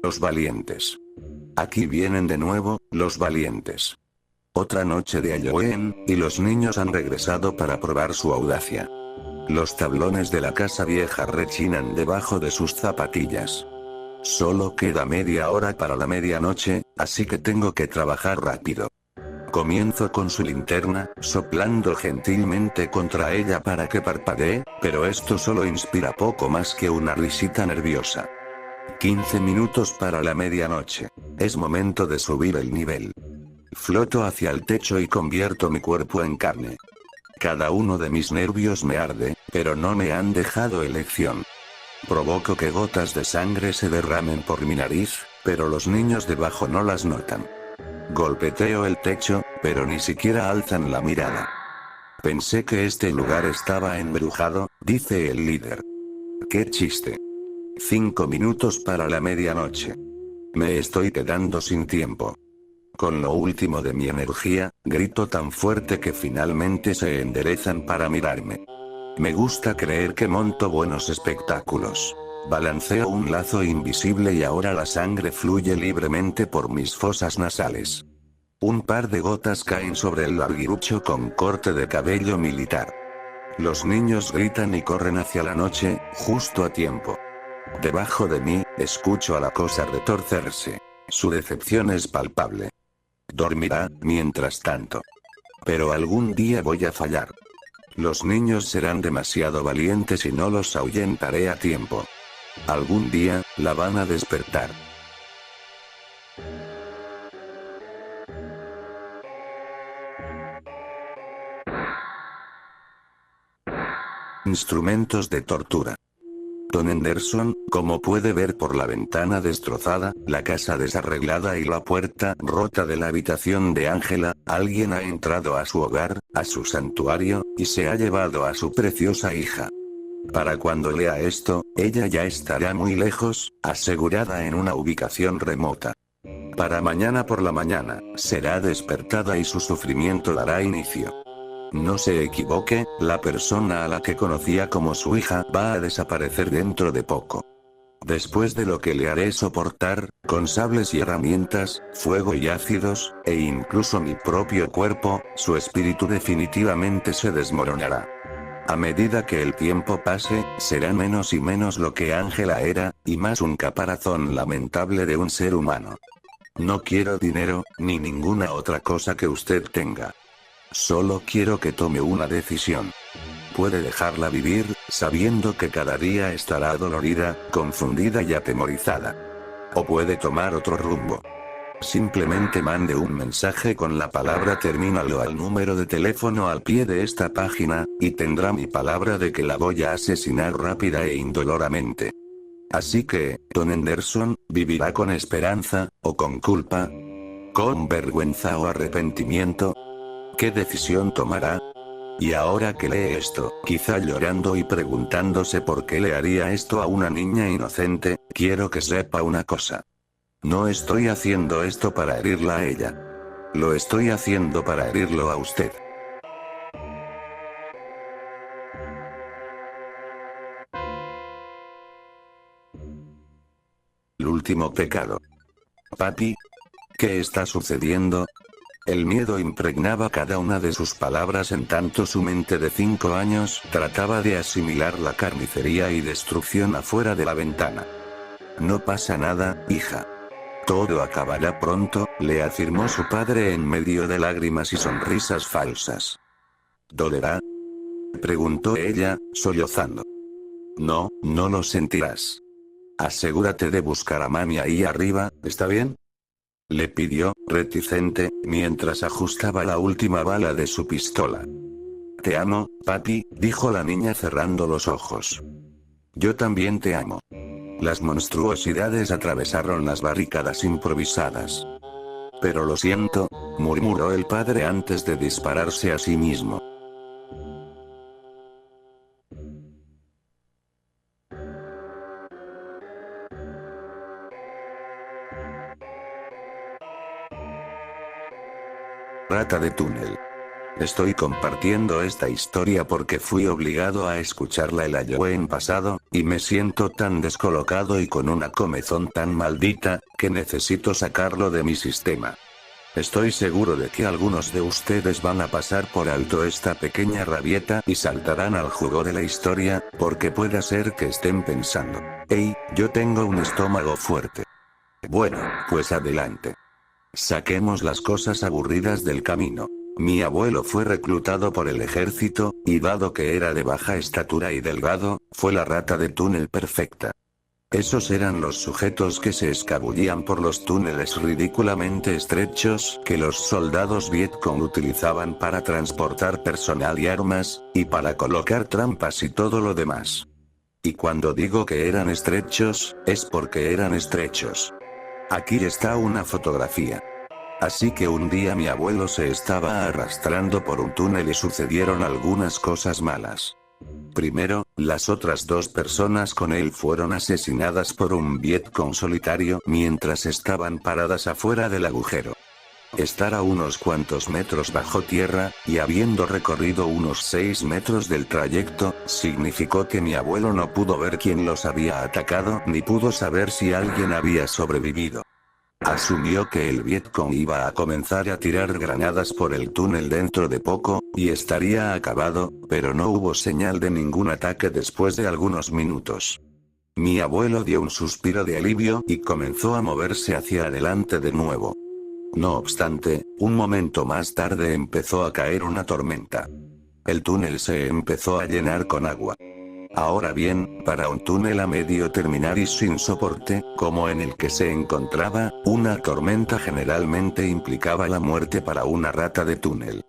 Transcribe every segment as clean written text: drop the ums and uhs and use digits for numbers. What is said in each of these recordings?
Los valientes. Aquí vienen de nuevo, los valientes. Otra noche de Halloween, y los niños han regresado para probar su audacia. Los tablones de la casa vieja rechinan debajo de sus zapatillas. Solo queda media hora para la medianoche, así que tengo que trabajar rápido. Comienzo con su linterna, soplando gentilmente contra ella para que parpadee, pero esto solo inspira poco más que una risita nerviosa. 15 minutos para la medianoche. Es momento de subir el nivel. Floto hacia el techo y convierto mi cuerpo en carne. Cada uno de mis nervios me arde, pero no me han dejado elección. Provoco que gotas de sangre se derramen por mi nariz, pero los niños debajo no las notan. Golpeteo el techo, pero ni siquiera alzan la mirada. Pensé que este lugar estaba embrujado, dice el líder. ¡Qué chiste! 5 minutos para la medianoche. Me estoy quedando sin tiempo. Con lo último de mi energía, grito tan fuerte que finalmente se enderezan para mirarme. Me gusta creer que monto buenos espectáculos. Balanceo un lazo invisible y ahora la sangre fluye libremente por mis fosas nasales. Un par de gotas caen sobre el larguirucho con corte de cabello militar. Los niños gritan y corren hacia la noche, justo a tiempo. Debajo de mí, escucho a la cosa retorcerse. Su decepción es palpable. Dormirá, mientras tanto. Pero algún día voy a fallar. Los niños serán demasiado valientes y no los ahuyentaré a tiempo. Algún día, la van a despertar. Instrumentos de tortura. Don Henderson, como puede ver por la ventana destrozada, la casa desarreglada y la puerta rota de la habitación de Angela, alguien ha entrado a su hogar, a su santuario, y se ha llevado a su preciosa hija. Para cuando lea esto, ella ya estará muy lejos, asegurada en una ubicación remota. Para mañana por la mañana, será despertada y su sufrimiento dará inicio. No se equivoque, la persona a la que conocía como su hija va a desaparecer dentro de poco. Después de lo que le haré soportar, con sables y herramientas, fuego y ácidos, e incluso mi propio cuerpo, su espíritu definitivamente se desmoronará. A medida que el tiempo pase, será menos y menos lo que Angela era, y más un caparazón lamentable de un ser humano. No quiero dinero, ni ninguna otra cosa que usted tenga. Solo quiero que tome una decisión. Puede dejarla vivir, sabiendo que cada día estará dolorida, confundida y atemorizada. O puede tomar otro rumbo. Simplemente mande un mensaje con la palabra termínalo al número de teléfono al pie de esta página, y tendrá mi palabra de que la voy a asesinar rápida e indoloramente. Así que, Don Henderson, ¿vivirá con esperanza, o con culpa? ¿Con vergüenza o arrepentimiento? ¿Qué decisión tomará? Y ahora que lee esto, quizá llorando y preguntándose por qué le haría esto a una niña inocente, quiero que sepa una cosa. No estoy haciendo esto para herirla a ella. Lo estoy haciendo para herirlo a usted. El último pecado. Papi, ¿qué está sucediendo? El miedo impregnaba cada una de sus palabras en tanto su mente de 5 años trataba de asimilar la carnicería y destrucción afuera de la ventana. No pasa nada, hija. Todo acabará pronto, le afirmó su padre en medio de lágrimas y sonrisas falsas. ¿Dolerá? Preguntó ella, sollozando. No, no lo sentirás. Asegúrate de buscar a mami ahí arriba, ¿está bien? Le pidió, reticente, mientras ajustaba la última bala de su pistola. Te amo, papi, dijo la niña cerrando los ojos. Yo también te amo. Las monstruosidades atravesaron las barricadas improvisadas. Pero lo siento, murmuró el padre antes de dispararse a sí mismo. Rata de túnel. Estoy compartiendo esta historia porque fui obligado a escucharla el Halloween pasado, y me siento tan descolocado y con una comezón tan maldita, que necesito sacarlo de mi sistema. Estoy seguro de que algunos de ustedes van a pasar por alto esta pequeña rabieta y saltarán al jugo de la historia, porque puede ser que estén pensando, hey, yo tengo un estómago fuerte. Bueno, pues adelante. Saquemos las cosas aburridas del camino. Mi abuelo fue reclutado por el ejército, y dado que era de baja estatura y delgado, fue la rata de túnel perfecta. Esos eran los sujetos que se escabullían por los túneles ridículamente estrechos que los soldados Vietcong utilizaban para transportar personal y armas, y para colocar trampas y todo lo demás. Y cuando digo que eran estrechos, es porque eran estrechos. Aquí está una fotografía. Así que un día mi abuelo se estaba arrastrando por un túnel y sucedieron algunas cosas malas. Primero, las otras dos personas con él fueron asesinadas por un Vietcong solitario mientras estaban paradas afuera del agujero. Estar a unos cuantos metros bajo tierra, y habiendo recorrido unos 6 metros del trayecto, significó que mi abuelo no pudo ver quién los había atacado ni pudo saber si alguien había sobrevivido. Asumió que el Vietcong iba a comenzar a tirar granadas por el túnel dentro de poco, y estaría acabado, pero no hubo señal de ningún ataque después de algunos minutos. Mi abuelo dio un suspiro de alivio y comenzó a moverse hacia adelante de nuevo. No obstante, un momento más tarde empezó a caer una tormenta. El túnel se empezó a llenar con agua. Ahora bien, para un túnel a medio terminar y sin soporte, como en el que se encontraba, una tormenta generalmente implicaba la muerte para una rata de túnel.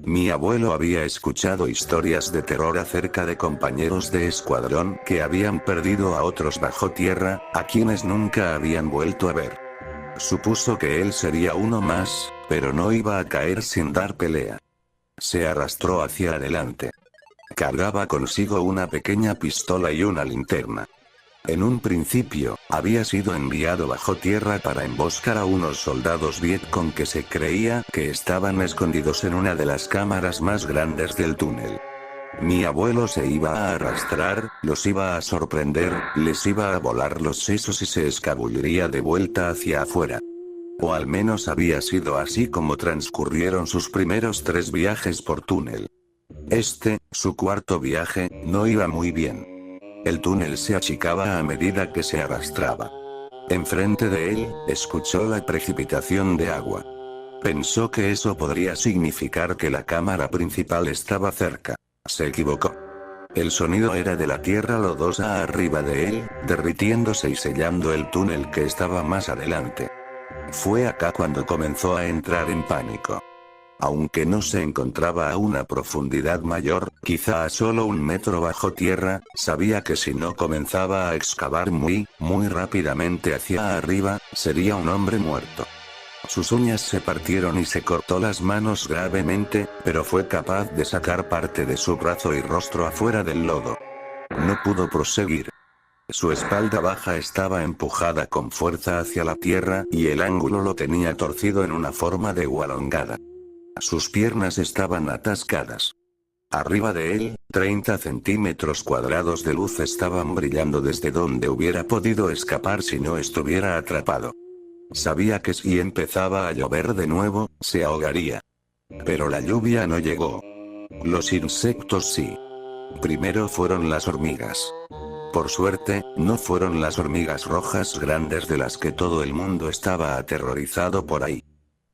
Mi abuelo había escuchado historias de terror acerca de compañeros de escuadrón que habían perdido a otros bajo tierra, a quienes nunca habían vuelto a ver. Supuso que él sería uno más, pero no iba a caer sin dar pelea. Se arrastró hacia adelante. Cargaba consigo una pequeña pistola y una linterna. En un principio, había sido enviado bajo tierra para emboscar a unos soldados Vietcong que se creía que estaban escondidos en una de las cámaras más grandes del túnel. Mi abuelo se iba a arrastrar, los iba a sorprender, les iba a volar los sesos y se escabulliría de vuelta hacia afuera. O al menos había sido así como transcurrieron sus primeros 3 viajes por túnel. Su cuarto viaje, no iba muy bien. El túnel se achicaba a medida que se arrastraba. Enfrente de él, escuchó la precipitación de agua. Pensó que eso podría significar que la cámara principal estaba cerca. Se equivocó. El sonido era de la tierra lodosa arriba de él, derritiéndose y sellando el túnel que estaba más adelante. Fue acá cuando comenzó a entrar en pánico. Aunque no se encontraba a una profundidad mayor, quizá a solo 1 metro bajo tierra, sabía que si no comenzaba a excavar muy rápidamente hacia arriba, sería un hombre muerto. Sus uñas se partieron y se cortó las manos gravemente, pero fue capaz de sacar parte de su brazo y rostro afuera del lodo. No pudo proseguir. Su espalda baja estaba empujada con fuerza hacia la tierra y el ángulo lo tenía torcido en una forma de U alongada. Sus piernas estaban atascadas. Arriba de él, 30 centímetros cuadrados de luz estaban brillando desde donde hubiera podido escapar si no estuviera atrapado. Sabía que si empezaba a llover de nuevo, se ahogaría. Pero la lluvia no llegó. Los insectos sí. Primero fueron las hormigas. Por suerte, no fueron las hormigas rojas grandes de las que todo el mundo estaba aterrorizado por ahí.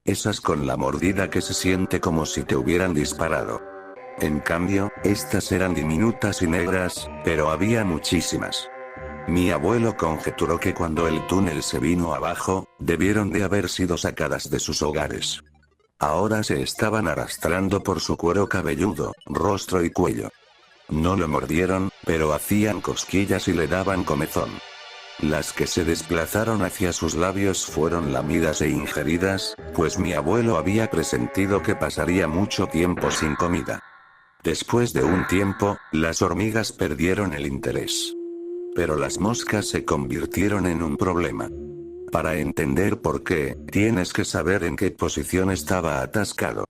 Esas con la mordida que se siente como si te hubieran disparado. En cambio, estas eran diminutas y negras, pero había muchísimas. Mi abuelo conjeturó que cuando el túnel se vino abajo, debieron de haber sido sacadas de sus hogares. Ahora se estaban arrastrando por su cuero cabelludo, rostro y cuello. No lo mordieron, pero hacían cosquillas y le daban comezón. Las que se desplazaron hacia sus labios fueron lamidas e ingeridas, pues mi abuelo había presentido que pasaría mucho tiempo sin comida. Después de un tiempo, las hormigas perdieron el interés. Pero las moscas se convirtieron en un problema. Para entender por qué, tienes que saber en qué posición estaba atascado.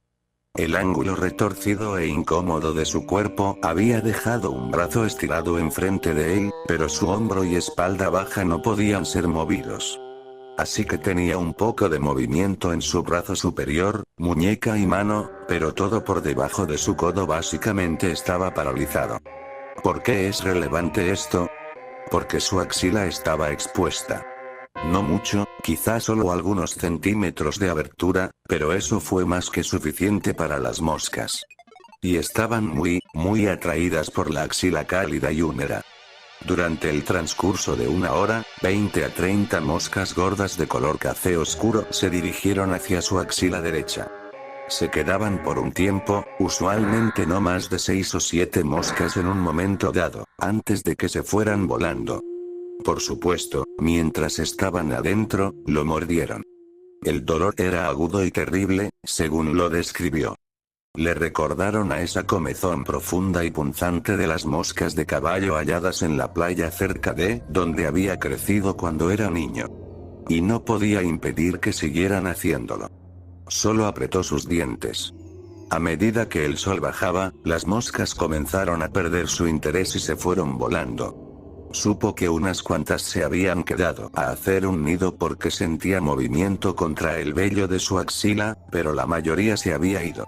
El ángulo retorcido e incómodo de su cuerpo había dejado un brazo estirado enfrente de él, pero su hombro y espalda baja no podían ser movidos. Así que tenía un poco de movimiento en su brazo superior, muñeca y mano, pero todo por debajo de su codo básicamente estaba paralizado. ¿Por qué es relevante esto? Porque su axila estaba expuesta. No mucho, quizá solo algunos centímetros de abertura, pero eso fue más que suficiente para las moscas. Y estaban muy atraídas por la axila cálida y húmeda. Durante el transcurso de una hora, 20 a 30 moscas gordas de color café oscuro se dirigieron hacia su axila derecha. Se quedaban por un tiempo, usualmente no más de 6 o 7 moscas en un momento dado, antes de que se fueran volando. Por supuesto, mientras estaban adentro, lo mordieron. El dolor era agudo y terrible, según lo describió. Le recordaron a esa comezón profunda y punzante de las moscas de caballo halladas en la playa cerca de donde había crecido cuando era niño. Y no podía impedir que siguieran haciéndolo. Solo apretó sus dientes. A medida que el sol bajaba, las moscas comenzaron a perder su interés y se fueron volando. Supo que unas cuantas se habían quedado a hacer un nido porque sentía movimiento contra el vello de su axila, pero la mayoría se había ido.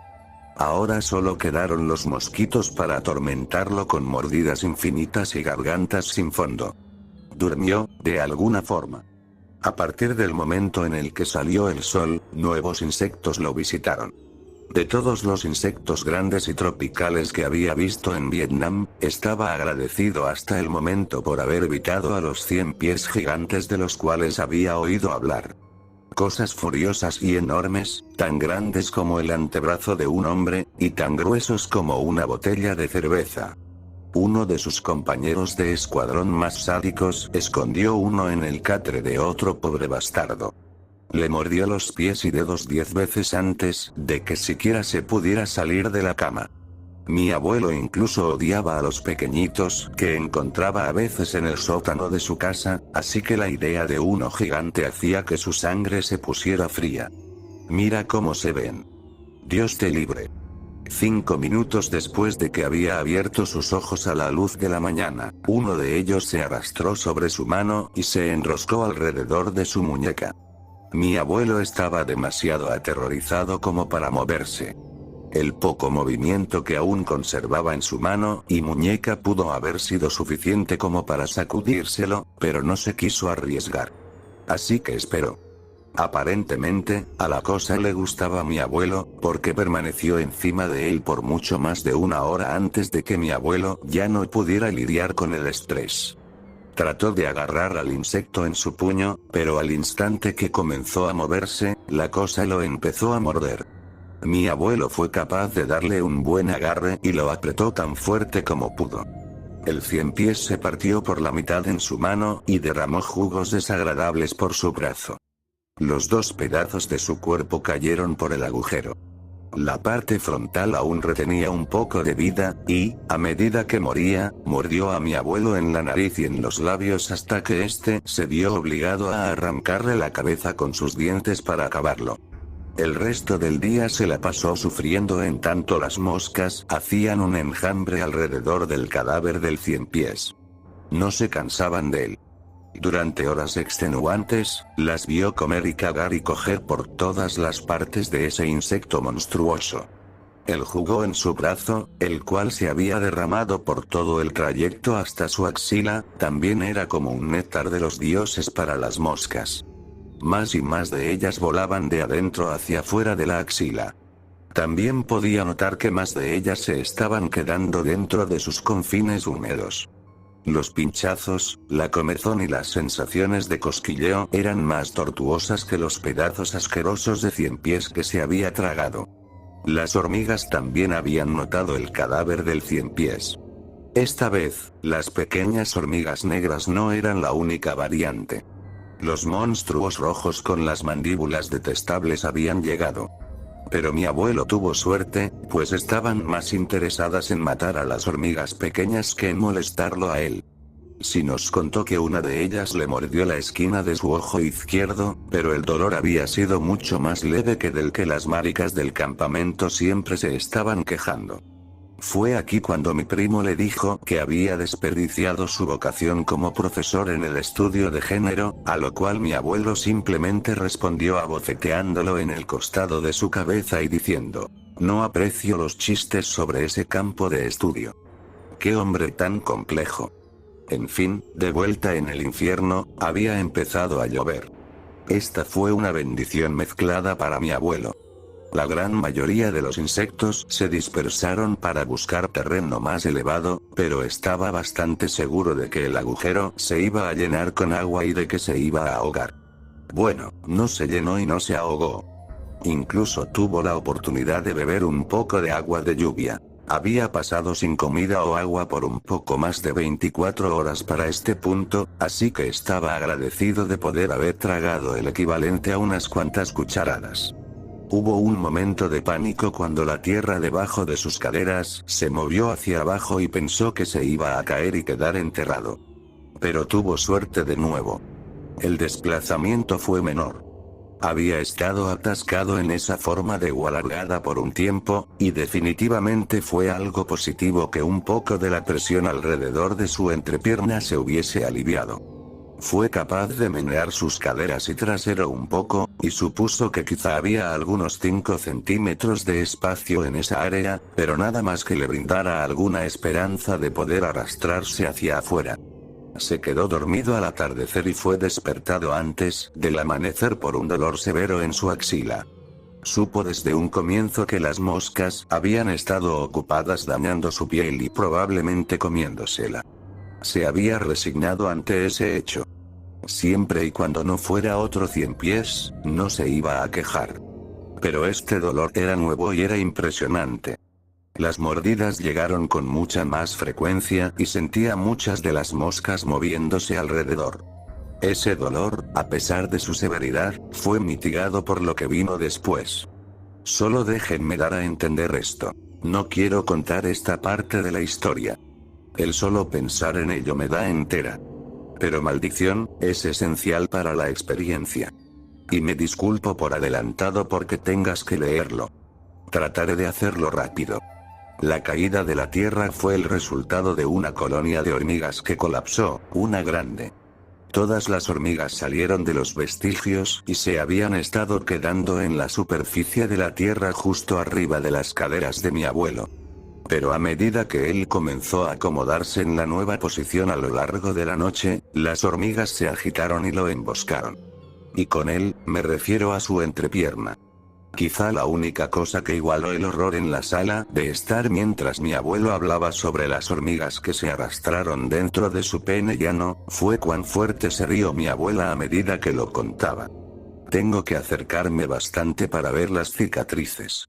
Ahora solo quedaron los mosquitos para atormentarlo con mordidas infinitas y gargantas sin fondo. Durmió, de alguna forma. A partir del momento en el que salió el sol, nuevos insectos lo visitaron. De todos los insectos grandes y tropicales que había visto en Vietnam, estaba agradecido hasta el momento por haber evitado a los 100 pies gigantes de los cuales había oído hablar. Cosas furiosas y enormes, tan grandes como el antebrazo de un hombre, y tan gruesos como una botella de cerveza. Uno de sus compañeros de escuadrón más sádicos escondió uno en el catre de otro pobre bastardo. Le mordió los pies y dedos 10 veces antes de que siquiera se pudiera salir de la cama. Mi abuelo incluso odiaba a los pequeñitos que encontraba a veces en el sótano de su casa, así que la idea de uno gigante hacía que su sangre se pusiera fría. Mira cómo se ven. Dios te libre. 5 minutos después de que había abierto sus ojos a la luz de la mañana, uno de ellos se arrastró sobre su mano y se enroscó alrededor de su muñeca. Mi abuelo estaba demasiado aterrorizado como para moverse. El poco movimiento que aún conservaba en su mano y muñeca pudo haber sido suficiente como para sacudírselo, pero no se quiso arriesgar. Así que esperó. Aparentemente, a la cosa le gustaba a mi abuelo, porque permaneció encima de él por mucho más de una hora antes de que mi abuelo ya no pudiera lidiar con el estrés. Trató de agarrar al insecto en su puño, pero al instante que comenzó a moverse, la cosa lo empezó a morder. Mi abuelo fue capaz de darle un buen agarre y lo apretó tan fuerte como pudo. El 100 pies se partió por la mitad en su mano y derramó jugos desagradables por su brazo. Los 2 pedazos de su cuerpo cayeron por el agujero. La parte frontal aún retenía un poco de vida, y, a medida que moría, mordió a mi abuelo en la nariz y en los labios hasta que éste se vio obligado a arrancarle la cabeza con sus dientes para acabarlo. El resto del día se la pasó sufriendo en tanto las moscas hacían un enjambre alrededor del cadáver del 100 pies. No se cansaban de él. Durante horas extenuantes, las vio comer y cagar y coger por todas las partes de ese insecto monstruoso. El jugo en su brazo, el cual se había derramado por todo el trayecto hasta su axila, también era como un néctar de los dioses para las moscas. Más y más de ellas volaban de adentro hacia afuera de la axila. También podía notar que más de ellas se estaban quedando dentro de sus confines húmedos. Los pinchazos, la comezón y las sensaciones de cosquilleo eran más tortuosas que los pedazos asquerosos de 100 pies que se había tragado. Las hormigas también habían notado el cadáver del 100 pies. Esta vez, las pequeñas hormigas negras no eran la única variante. Los monstruos rojos con las mandíbulas detestables habían llegado. Pero mi abuelo tuvo suerte, pues estaban más interesadas en matar a las hormigas pequeñas que en molestarlo a él. Sí nos contó que una de ellas le mordió la esquina de su ojo izquierdo, Pero el dolor había sido mucho más leve que del que las maricas del campamento siempre se estaban quejando. Fue aquí cuando mi primo le dijo que había desperdiciado su vocación como profesor en el estudio de género, a lo cual mi abuelo simplemente respondió abofeteándolo en el costado de su cabeza y diciendo: no aprecio los chistes sobre ese campo de estudio. ¡Qué hombre tan complejo! En fin, de vuelta en el infierno, había empezado a llover. Esta fue una bendición mezclada para mi abuelo. La gran mayoría de los insectos se dispersaron para buscar terreno más elevado, pero estaba bastante seguro de que el agujero se iba a llenar con agua y de que se iba a ahogar. Bueno, no se llenó y no se ahogó. Incluso tuvo la oportunidad de beber un poco de agua de lluvia. Había pasado sin comida o agua por un poco más de 24 horas para este punto, así que estaba agradecido de poder haber tragado el equivalente a unas cuantas cucharadas. Hubo un momento de pánico cuando la tierra debajo de sus caderas se movió hacia abajo y pensó que se iba a caer y quedar enterrado. Pero tuvo suerte de nuevo. El desplazamiento fue menor. Había estado atascado en esa forma de agua alargada por un tiempo, y definitivamente fue algo positivo que un poco de la presión alrededor de su entrepierna se hubiese aliviado. Fue capaz de menear sus caderas y trasero un poco, y supuso que quizá había algunos 5 centímetros de espacio en esa área, pero nada más que le brindara alguna esperanza de poder arrastrarse hacia afuera. Se quedó dormido al atardecer y fue despertado antes del amanecer por un dolor severo en su axila. Supo desde un comienzo que las moscas habían estado ocupadas dañando su piel y probablemente comiéndosela. Se había resignado ante ese hecho. Siempre y cuando no fuera otro 100 pies, no se iba a quejar. Pero este dolor era nuevo y era impresionante. Las mordidas llegaron con mucha más frecuencia y sentía muchas de las moscas moviéndose alrededor. Ese dolor, a pesar de su severidad, fue mitigado por lo que vino después. Solo déjenme dar a entender esto. No quiero contar esta parte de la historia. El solo pensar en ello me da entera. Pero maldición, es esencial para la experiencia. Y me disculpo por adelantado porque tengas que leerlo. Trataré de hacerlo rápido. La caída de la Tierra fue el resultado de una colonia de hormigas que colapsó, una grande. Todas las hormigas salieron de los vestigios y se habían estado quedando en la superficie de la Tierra justo arriba de las caderas de mi abuelo. Pero a medida que él comenzó a acomodarse en la nueva posición a lo largo de la noche, las hormigas se agitaron y lo emboscaron. Y con él, me refiero a su entrepierna. Quizá la única cosa que igualó el horror en la sala de estar mientras mi abuelo hablaba sobre las hormigas que se arrastraron dentro de su pene llano, fue cuán fuerte se rió mi abuela a medida que lo contaba. Tengo que acercarme bastante para ver las cicatrices,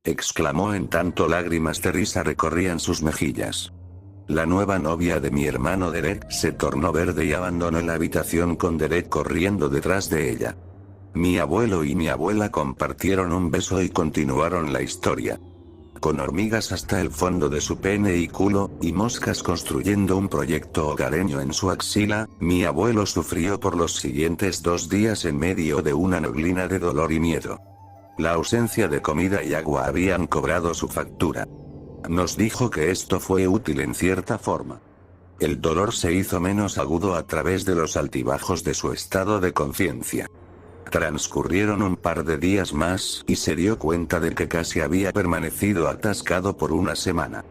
exclamó en tanto lágrimas de risa recorrían sus mejillas. La nueva novia de mi hermano Derek se tornó verde y abandonó la habitación con Derek corriendo detrás de ella. Mi abuelo y mi abuela compartieron un beso y continuaron la historia. Con hormigas hasta el fondo de su pene y culo, y moscas construyendo un proyecto hogareño en su axila, mi abuelo sufrió por los siguientes 2 días en medio de una neblina de dolor y miedo. La ausencia de comida y agua habían cobrado su factura. Nos dijo que esto fue útil en cierta forma. El dolor se hizo menos agudo a través de los altibajos de su estado de conciencia. Transcurrieron un par de días más y se dio cuenta de que casi había permanecido atascado por una semana.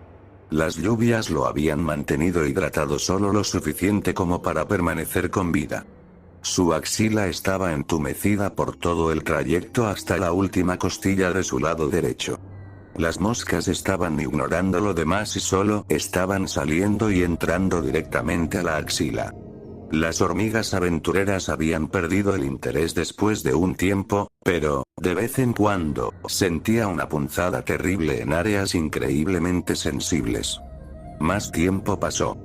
Las lluvias lo habían mantenido hidratado solo lo suficiente como para permanecer con vida. Su axila estaba entumecida por todo el trayecto hasta la última costilla de su lado derecho. Las moscas estaban ignorando lo demás y solo estaban saliendo y entrando directamente a la axila. Las hormigas aventureras habían perdido el interés después de un tiempo, pero, de vez en cuando, sentía una punzada terrible en áreas increíblemente sensibles. Más tiempo pasó.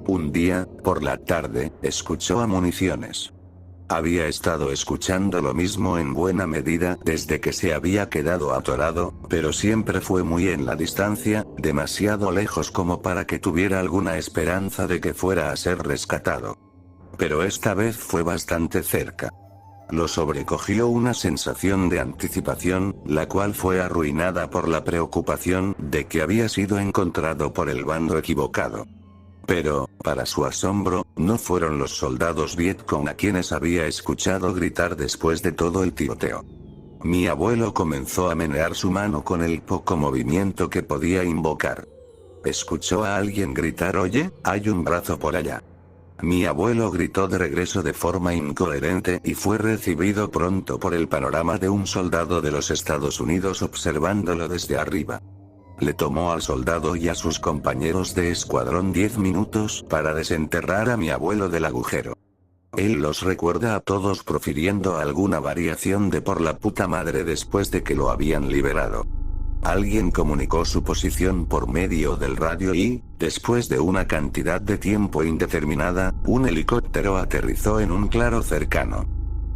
Un día, por la tarde, escuchó a municiones. Había estado escuchando lo mismo en buena medida desde que se había quedado atorado, pero siempre fue muy en la distancia, demasiado lejos como para que tuviera alguna esperanza de que fuera a ser rescatado. Pero esta vez fue bastante cerca. Lo sobrecogió una sensación de anticipación, la cual fue arruinada por la preocupación de que había sido encontrado por el bando equivocado. Pero, para su asombro, no fueron los soldados Vietcong a quienes había escuchado gritar después de todo el tiroteo. Mi abuelo comenzó a menear su mano con el poco movimiento que podía invocar. Escuchó a alguien gritar: «Oye, hay un brazo por allá». Mi abuelo gritó de regreso de forma incoherente y fue recibido pronto por el panorama de un soldado de los Estados Unidos observándolo desde arriba. Le tomó al soldado y a sus compañeros de escuadrón 10 minutos para desenterrar a mi abuelo del agujero. Él los recuerda a todos profiriendo alguna variación de «por la puta madre» después de que lo habían liberado. Alguien comunicó su posición por medio del radio y, después de una cantidad de tiempo indeterminada, un helicóptero aterrizó en un claro cercano.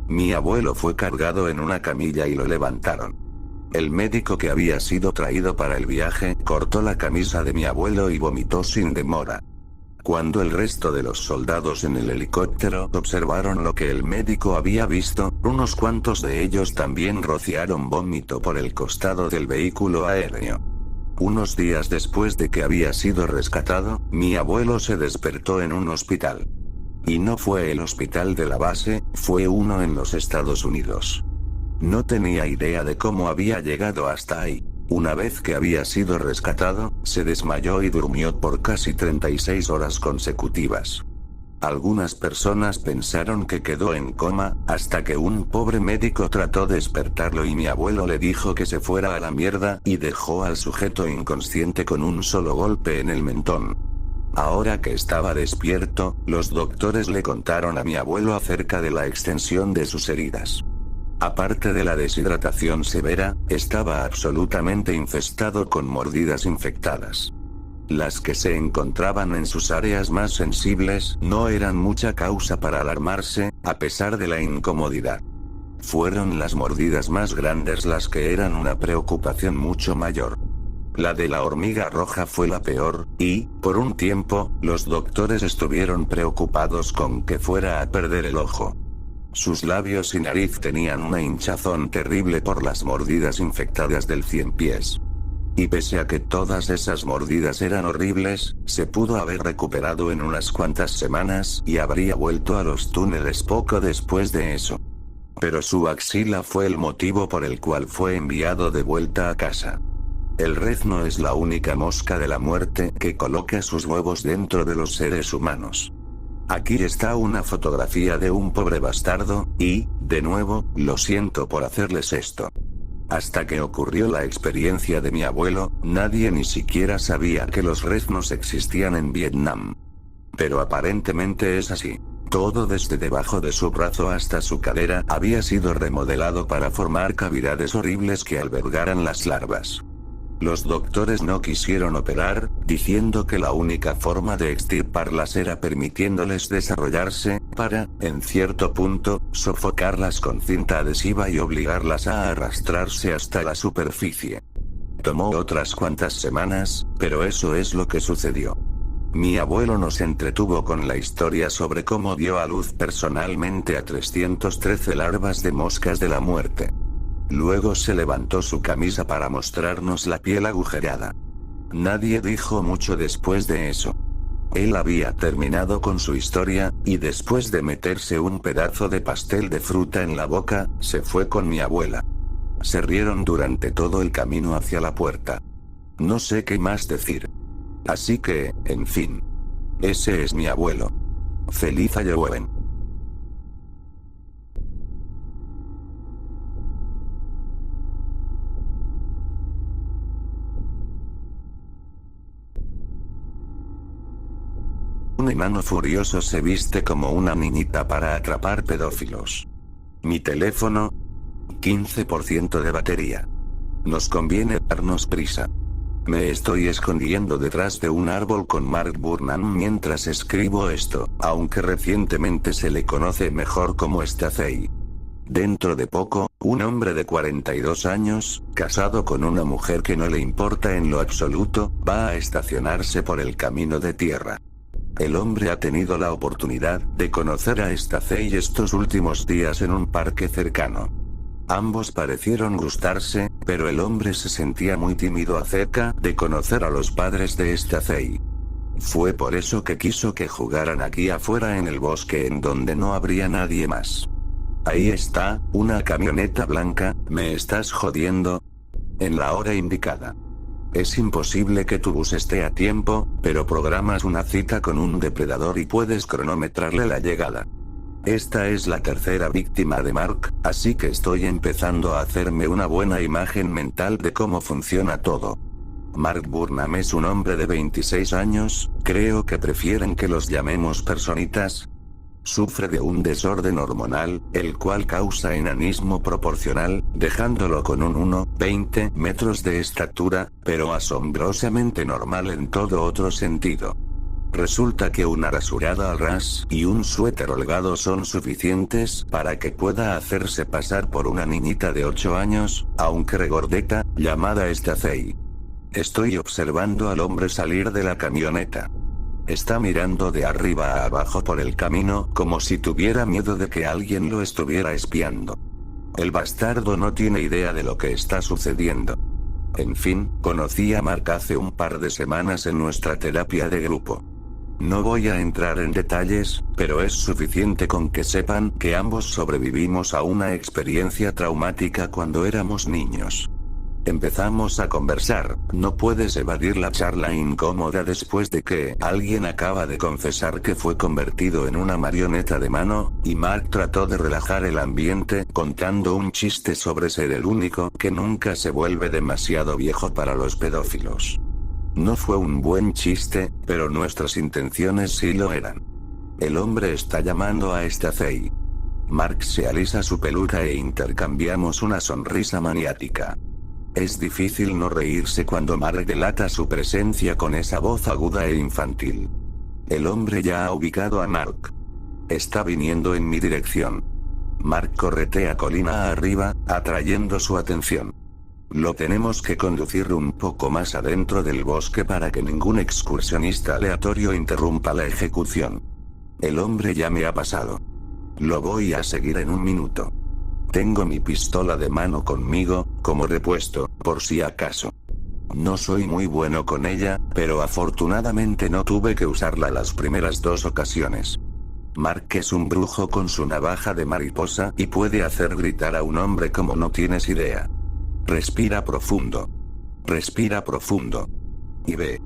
Mi abuelo fue cargado en una camilla y lo levantaron. El médico que había sido traído para el viaje cortó la camisa de mi abuelo y vomitó sin demora. Cuando el resto de los soldados en el helicóptero observaron lo que el médico había visto, unos cuantos de ellos también rociaron vómito por el costado del vehículo aéreo. Unos días después de que había sido rescatado, mi abuelo se despertó en un hospital. Y no fue el hospital de la base, fue uno en los Estados Unidos. No tenía idea de cómo había llegado hasta ahí. Una vez que había sido rescatado, se desmayó y durmió por casi 36 horas consecutivas. Algunas personas pensaron que quedó en coma, hasta que un pobre médico trató de despertarlo y mi abuelo le dijo que se fuera a la mierda y dejó al sujeto inconsciente con un solo golpe en el mentón. Ahora que estaba despierto, los doctores le contaron a mi abuelo acerca de la extensión de sus heridas. Aparte de la deshidratación severa, estaba absolutamente infestado con mordidas infectadas. Las que se encontraban en sus áreas más sensibles no eran mucha causa para alarmarse, a pesar de la incomodidad. Fueron las mordidas más grandes las que eran una preocupación mucho mayor. La de la hormiga roja fue la peor, y, por un tiempo, los doctores estuvieron preocupados con que fuera a perder el ojo. Sus labios y nariz tenían una hinchazón terrible por las mordidas infectadas del 100 pies. Y pese a que todas esas mordidas eran horribles, se pudo haber recuperado en unas cuantas semanas y habría vuelto a los túneles poco después de eso. Pero su axila fue el motivo por el cual fue enviado de vuelta a casa. El rezno es la única mosca de la muerte que coloca sus huevos dentro de los seres humanos. Aquí está una fotografía de un pobre bastardo, y, de nuevo, lo siento por hacerles esto. Hasta que ocurrió la experiencia de mi abuelo, nadie ni siquiera sabía que los reznos existían en Vietnam. Pero aparentemente es así. Todo desde debajo de su brazo hasta su cadera había sido remodelado para formar cavidades horribles que albergaran las larvas. Los doctores no quisieron operar, diciendo que la única forma de extirparlas era permitiéndoles desarrollarse, para, en cierto punto, sofocarlas con cinta adhesiva y obligarlas a arrastrarse hasta la superficie. Tomó otras cuantas semanas, pero eso es lo que sucedió. Mi abuelo nos entretuvo con la historia sobre cómo dio a luz personalmente a 313 larvas de moscas de la muerte. Luego se levantó su camisa para mostrarnos la piel agujereada. Nadie dijo mucho después de eso. Él había terminado con su historia, y después de meterse un pedazo de pastel de fruta en la boca, se fue con mi abuela. Se rieron durante todo el camino hacia la puerta. No sé qué más decir. Así que, en fin. Ese es mi abuelo. Feliz Halloween. Un enano furioso se viste como una niñita para atrapar pedófilos. Mi teléfono. 15% de batería. Nos conviene darnos prisa. Me estoy escondiendo detrás de un árbol con Mark Burnham mientras escribo esto, aunque recientemente se le conoce mejor como Stacey. Dentro de poco, un hombre de 42 años, casado con una mujer que no le importa en lo absoluto, va a estacionarse por el camino de tierra. El hombre ha tenido la oportunidad de conocer a Stacey estos últimos días en un parque cercano. Ambos parecieron gustarse, pero el hombre se sentía muy tímido acerca de conocer a los padres de Stacey. Fue por eso que quiso que jugaran aquí afuera en el bosque en donde no habría nadie más. Ahí está, una camioneta blanca, ¿me estás jodiendo? En la hora indicada. Es imposible que tu bus esté a tiempo, pero programas una cita con un depredador y puedes cronometrarle la llegada. Esta es la tercera víctima de Mark, así que estoy empezando a hacerme una buena imagen mental de cómo funciona todo. Mark Burnham es un hombre de 26 años, creo que prefieren que los llamemos personitas. Sufre de un desorden hormonal, el cual causa enanismo proporcional, dejándolo con un 1,20 metros de estatura, pero asombrosamente normal en todo otro sentido. Resulta que una rasurada al ras y un suéter holgado son suficientes para que pueda hacerse pasar por una niñita de 8 años, aunque regordeta, llamada Stacey. Estoy observando al hombre salir de la camioneta. Está mirando de arriba a abajo por el camino como si tuviera miedo de que alguien lo estuviera espiando. El bastardo no tiene idea de lo que está sucediendo. En fin, conocí a Mark hace un par de semanas en nuestra terapia de grupo. No voy a entrar en detalles, pero es suficiente con que sepan que ambos sobrevivimos a una experiencia traumática cuando éramos niños. Empezamos a conversar, no puedes evadir la charla incómoda después de que alguien acaba de confesar que fue convertido en una marioneta de mano, y Mark trató de relajar el ambiente contando un chiste sobre ser el único que nunca se vuelve demasiado viejo para los pedófilos. No fue un buen chiste, pero nuestras intenciones sí lo eran. El hombre está llamando a Stacey. Mark se alisa su peluca e intercambiamos una sonrisa maniática. Es difícil no reírse cuando Mark delata su presencia con esa voz aguda e infantil. El hombre ya ha ubicado a Mark. Está viniendo en mi dirección. Mark corretea colina arriba, atrayendo su atención. Lo tenemos que conducir un poco más adentro del bosque para que ningún excursionista aleatorio interrumpa la ejecución. El hombre ya me ha pasado. Lo voy a seguir en un minuto. Tengo mi pistola de mano conmigo, como repuesto, por si acaso. No soy muy bueno con ella, pero afortunadamente no tuve que usarla las primeras 2 ocasiones. Mark es un brujo con su navaja de mariposa y puede hacer gritar a un hombre como no tienes idea. Respira profundo. Respira profundo. Y ve.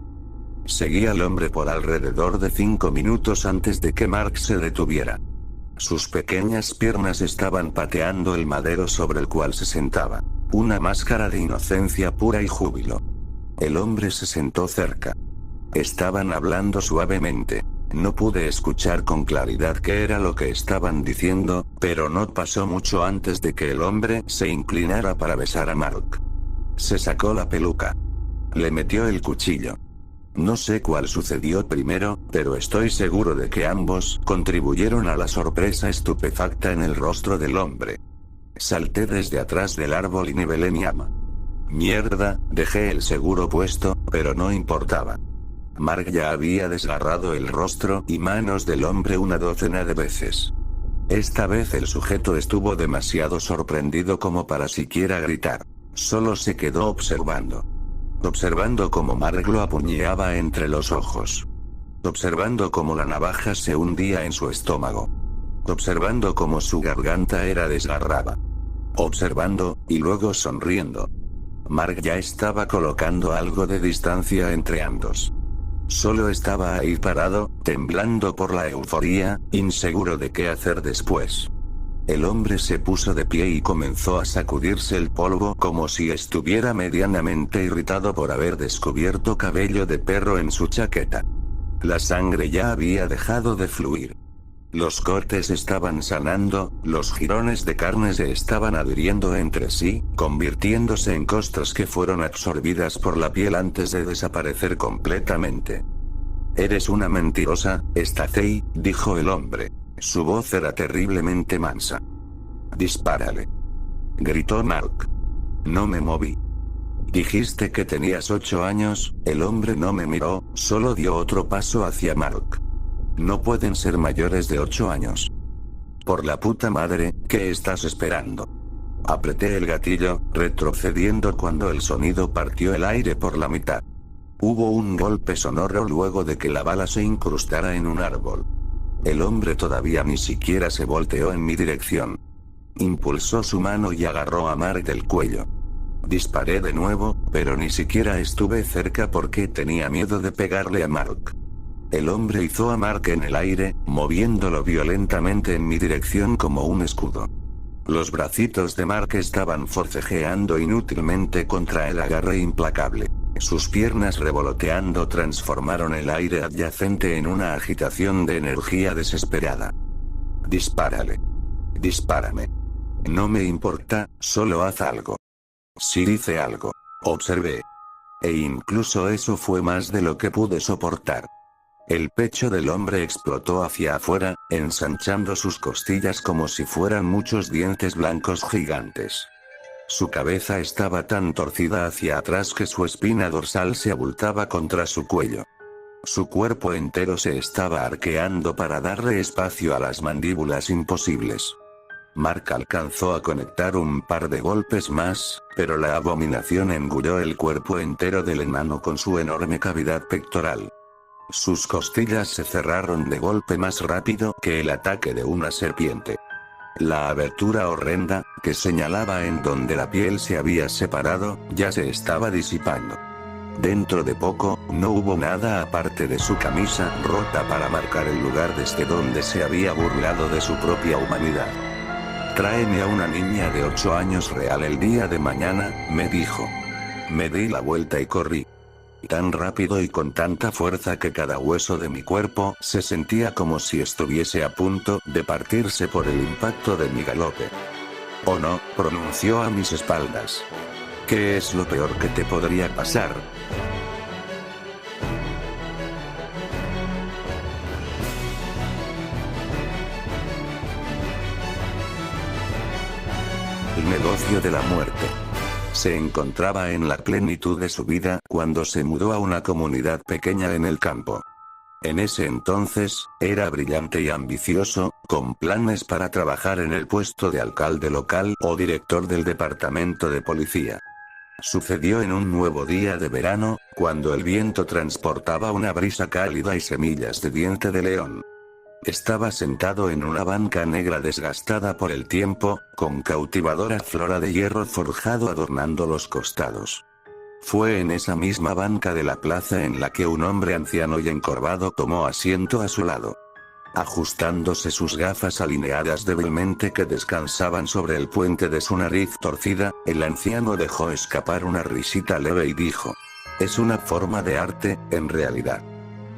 Seguí al hombre por alrededor de 5 minutos antes de que Mark se detuviera. Sus pequeñas piernas estaban pateando el madero sobre el cual se sentaba. Una máscara de inocencia pura y júbilo. El hombre se sentó cerca. Estaban hablando suavemente. No pude escuchar con claridad qué era lo que estaban diciendo, pero no pasó mucho antes de que el hombre se inclinara para besar a Mark. Se sacó la peluca. Le metió el cuchillo. No sé cuál sucedió primero, pero estoy seguro de que ambos contribuyeron a la sorpresa estupefacta en el rostro del hombre. Salté desde atrás del árbol y nivelé mi arma. Mierda, dejé el seguro puesto, pero no importaba. Mark ya había desgarrado el rostro y manos del hombre una docena de veces. Esta vez el sujeto estuvo demasiado sorprendido como para siquiera gritar. Solo se quedó observando. Observando cómo Mark lo apuñaleaba entre los ojos. Observando cómo la navaja se hundía en su estómago. Observando cómo su garganta era desgarrada. Observando, y luego sonriendo. Mark ya estaba colocando algo de distancia entre ambos. Solo estaba ahí parado, temblando por la euforía, inseguro de qué hacer después. El hombre se puso de pie y comenzó a sacudirse el polvo como si estuviera medianamente irritado por haber descubierto cabello de perro en su chaqueta. La sangre ya había dejado de fluir. Los cortes estaban sanando, los jirones de carne se estaban adhiriendo entre sí, convirtiéndose en costras que fueron absorbidas por la piel antes de desaparecer completamente. «Eres una mentirosa, Stacey», dijo el hombre. Su voz era terriblemente mansa. «Dispárale», gritó Mark. No me moví. «Dijiste que tenías 8 años», el hombre no me miró, solo dio otro paso hacia Mark. No pueden ser mayores de 8 años. Por la puta madre, ¿qué estás esperando? Apreté el gatillo, retrocediendo cuando el sonido partió el aire por la mitad. Hubo un golpe sonoro luego de que la bala se incrustara en un árbol. El hombre todavía ni siquiera se volteó en mi dirección. Impulsó su mano y agarró a Mark del cuello. Disparé de nuevo, pero ni siquiera estuve cerca porque tenía miedo de pegarle a Mark. El hombre hizo a Mark en el aire, moviéndolo violentamente en mi dirección como un escudo. Los bracitos de Mark estaban forcejeando inútilmente contra el agarre implacable. Sus piernas revoloteando transformaron el aire adyacente en una agitación de energía desesperada. Dispárale. Dispárame. No me importa, solo haz algo. Sí, dice algo. Observé. E incluso eso fue más de lo que pude soportar. El pecho del hombre explotó hacia afuera, ensanchando sus costillas como si fueran muchos dientes blancos gigantes. Su cabeza estaba tan torcida hacia atrás que su espina dorsal se abultaba contra su cuello. Su cuerpo entero se estaba arqueando para darle espacio a las mandíbulas imposibles. Mark alcanzó a conectar un par de golpes más, pero la abominación engulló el cuerpo entero del enano con su enorme cavidad pectoral. Sus costillas se cerraron de golpe más rápido que el ataque de una serpiente. La abertura horrenda, que señalaba en donde la piel se había separado, ya se estaba disipando. Dentro de poco, no hubo nada aparte de su camisa rota para marcar el lugar desde donde se había burlado de su propia humanidad. Tráeme a una niña de 8 años real el día de mañana, me dijo. Me di la vuelta y corrí. Tan rápido y con tanta fuerza que cada hueso de mi cuerpo se sentía como si estuviese a punto de partirse por el impacto de mi galope. «Oh no», pronunció a mis espaldas. «¿Qué es lo peor que te podría pasar?» El negocio de la muerte. Se encontraba en la plenitud de su vida cuando se mudó a una comunidad pequeña en el campo. En ese entonces, era brillante y ambicioso, con planes para trabajar en el puesto de alcalde local o director del departamento de policía. Sucedió en un nuevo día de verano, cuando el viento transportaba una brisa cálida y semillas de diente de león. Estaba sentado en una banca negra desgastada por el tiempo, con cautivadora flora de hierro forjado adornando los costados. Fue en esa misma banca de la plaza en la que un hombre anciano y encorvado tomó asiento a su lado. Ajustándose sus gafas alineadas débilmente que descansaban sobre el puente de su nariz torcida, el anciano dejó escapar una risita leve y dijo: «Es una forma de arte, en realidad».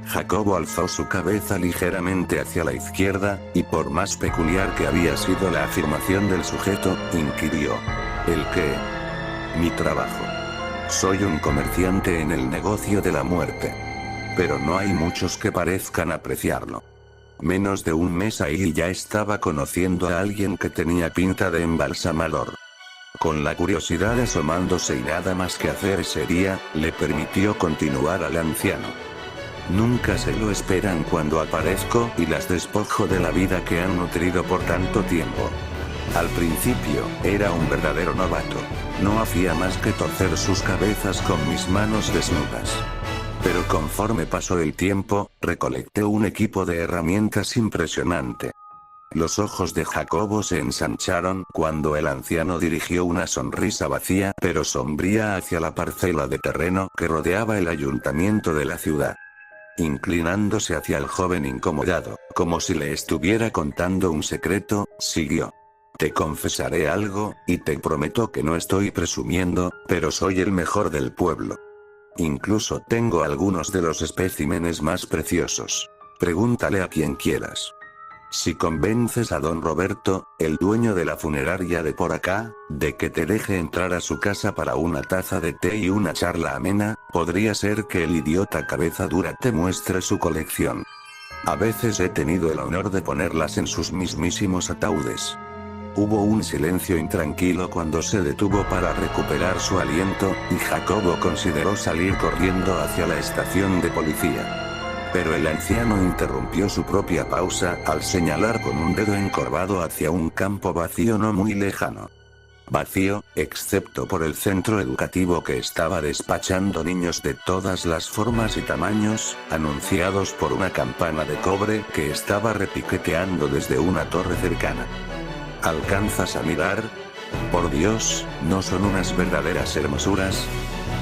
Jacobo alzó su cabeza ligeramente hacia la izquierda, y por más peculiar que había sido la afirmación del sujeto, inquirió: «¿El qué?» «Mi trabajo. Soy un comerciante en el negocio de la muerte. Pero no hay muchos que parezcan apreciarlo». Menos de un mes ahí y ya estaba conociendo a alguien que tenía pinta de embalsamador. Con la curiosidad asomándose y nada más que hacer ese día, le permitió continuar al anciano. «Nunca se lo esperan cuando aparezco y las despojo de la vida que han nutrido por tanto tiempo. Al principio, era un verdadero novato. No hacía más que torcer sus cabezas con mis manos desnudas. Pero conforme pasó el tiempo, recolecté un equipo de herramientas impresionante». Los ojos de Jacobo se ensancharon cuando el anciano dirigió una sonrisa vacía pero sombría hacia la parcela de terreno que rodeaba el ayuntamiento de la ciudad. Inclinándose hacia el joven incomodado, como si le estuviera contando un secreto, siguió: «Te confesaré algo, y te prometo que no estoy presumiendo, pero soy el mejor del pueblo. Incluso tengo algunos de los especímenes más preciosos. Pregúntale a quien quieras. Si convences a don Roberto, el dueño de la funeraria de por acá, de que te deje entrar a su casa para una taza de té y una charla amena, podría ser que el idiota cabeza dura te muestre su colección. A veces he tenido el honor de ponerlas en sus mismísimos ataúdes». Hubo un silencio intranquilo cuando se detuvo para recuperar su aliento, y Jacobo consideró salir corriendo hacia la estación de policía. Pero el anciano interrumpió su propia pausa al señalar con un dedo encorvado hacia un campo vacío no muy lejano. Vacío, excepto por el centro educativo que estaba despachando niños de todas las formas y tamaños, anunciados por una campana de cobre que estaba repiqueteando desde una torre cercana. ¿Alcanzas a mirar? Por Dios, ¿no son unas verdaderas hermosuras?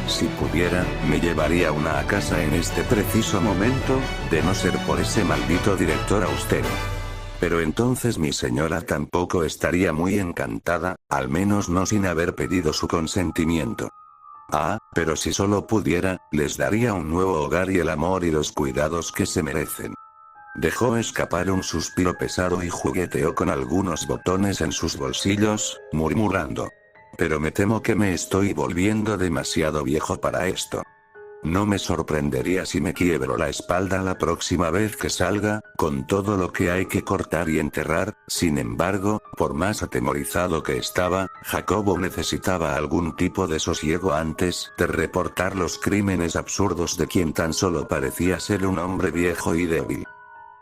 Si pudiera, me llevaría una a casa en este preciso momento, de no ser por ese maldito director austero. Pero entonces mi señora tampoco estaría muy encantada, al menos no sin haber pedido su consentimiento. Ah, pero si solo pudiera, les daría un nuevo hogar y el amor y los cuidados que se merecen. Dejó escapar un suspiro pesado y jugueteó con algunos botones en sus bolsillos, murmurando: pero me temo que me estoy volviendo demasiado viejo para esto. No me sorprendería si me quiebro la espalda la próxima vez que salga, con todo lo que hay que cortar y enterrar. Sin embargo, por más atemorizado que estaba, Jacobo necesitaba algún tipo de sosiego antes de reportar los crímenes absurdos de quien tan solo parecía ser un hombre viejo y débil.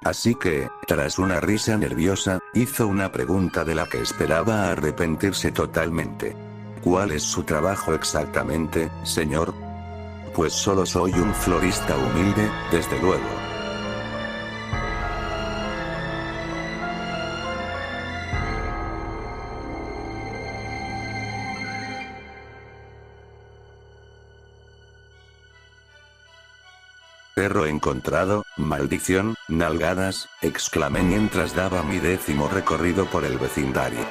Así que, tras una risa nerviosa, hizo una pregunta de la que esperaba arrepentirse totalmente. ¿Cuál es su trabajo exactamente, señor? Pues solo soy un florista humilde, desde luego. Perro encontrado, maldición, nalgadas, exclamé mientras daba mi 10º recorrido por el vecindario.